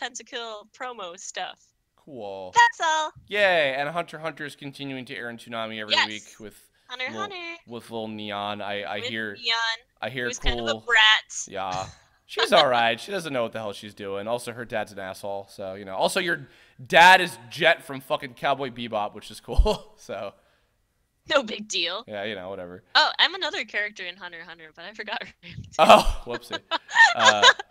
Pentakill promo stuff. Cool. That's all. Yay! And Hunter x Hunter is continuing to air in Toonami every Yes. week with Hunter x little, Hunter. with little Neon. I With hear Neon, I hear who's cool. kind of a brat. Yeah. She's all right. She doesn't know what the hell she's doing. Also, her dad's an asshole. So, you know. Also, your dad is Jet from fucking Cowboy Bebop, which is cool. So. No big deal. Yeah, you know, whatever. Oh, I'm another character in Hunter x Hunter, but I forgot her name. Oh, whoopsie.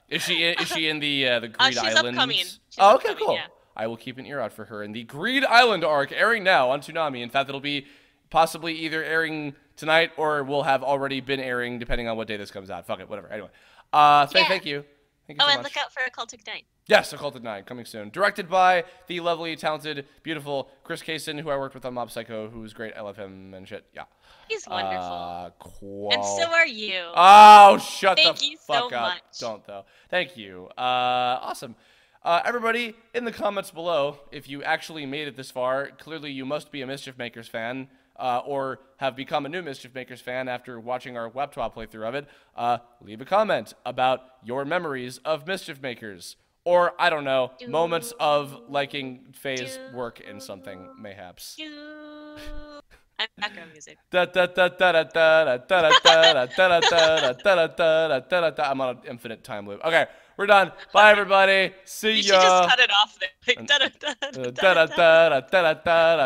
Is she in the Greed She's Islands? upcoming. She's Oh, okay, upcoming, cool. yeah. I will keep an ear out for her in the Greed Island arc, airing now on Toonami. In fact, it'll be possibly either airing tonight or will have already been airing, depending on what day this comes out. Fuck it, whatever. Anyway, Faye, Yeah. thank you. Thank you so And much. look out for Occultic Night. Yes, Occulted 9, coming soon. Directed by the lovely, talented, beautiful Chris Kaysen, who I worked with on Mob Psycho, who's great. I love him and shit. Yeah. He's wonderful. Cool. And so are you. Oh, shut Thank the you fuck so up. much. Don't, though. Thank you. Awesome. Everybody, in the comments below, if you actually made it this far, clearly you must be a Mischief Makers fan, or have become a new Mischief Makers fan after watching our WebTwa playthrough of it. Leave a comment about your memories of Mischief Makers. Or, I don't know, moments of liking Faye's work in something, mayhaps. I'm background music. I'm on an infinite time loop. Okay, we're done. Bye, everybody. See ya. You should just cut it off there. Like, da-da-da-da-da-da-da. Da da da da da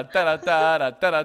da da da da da da.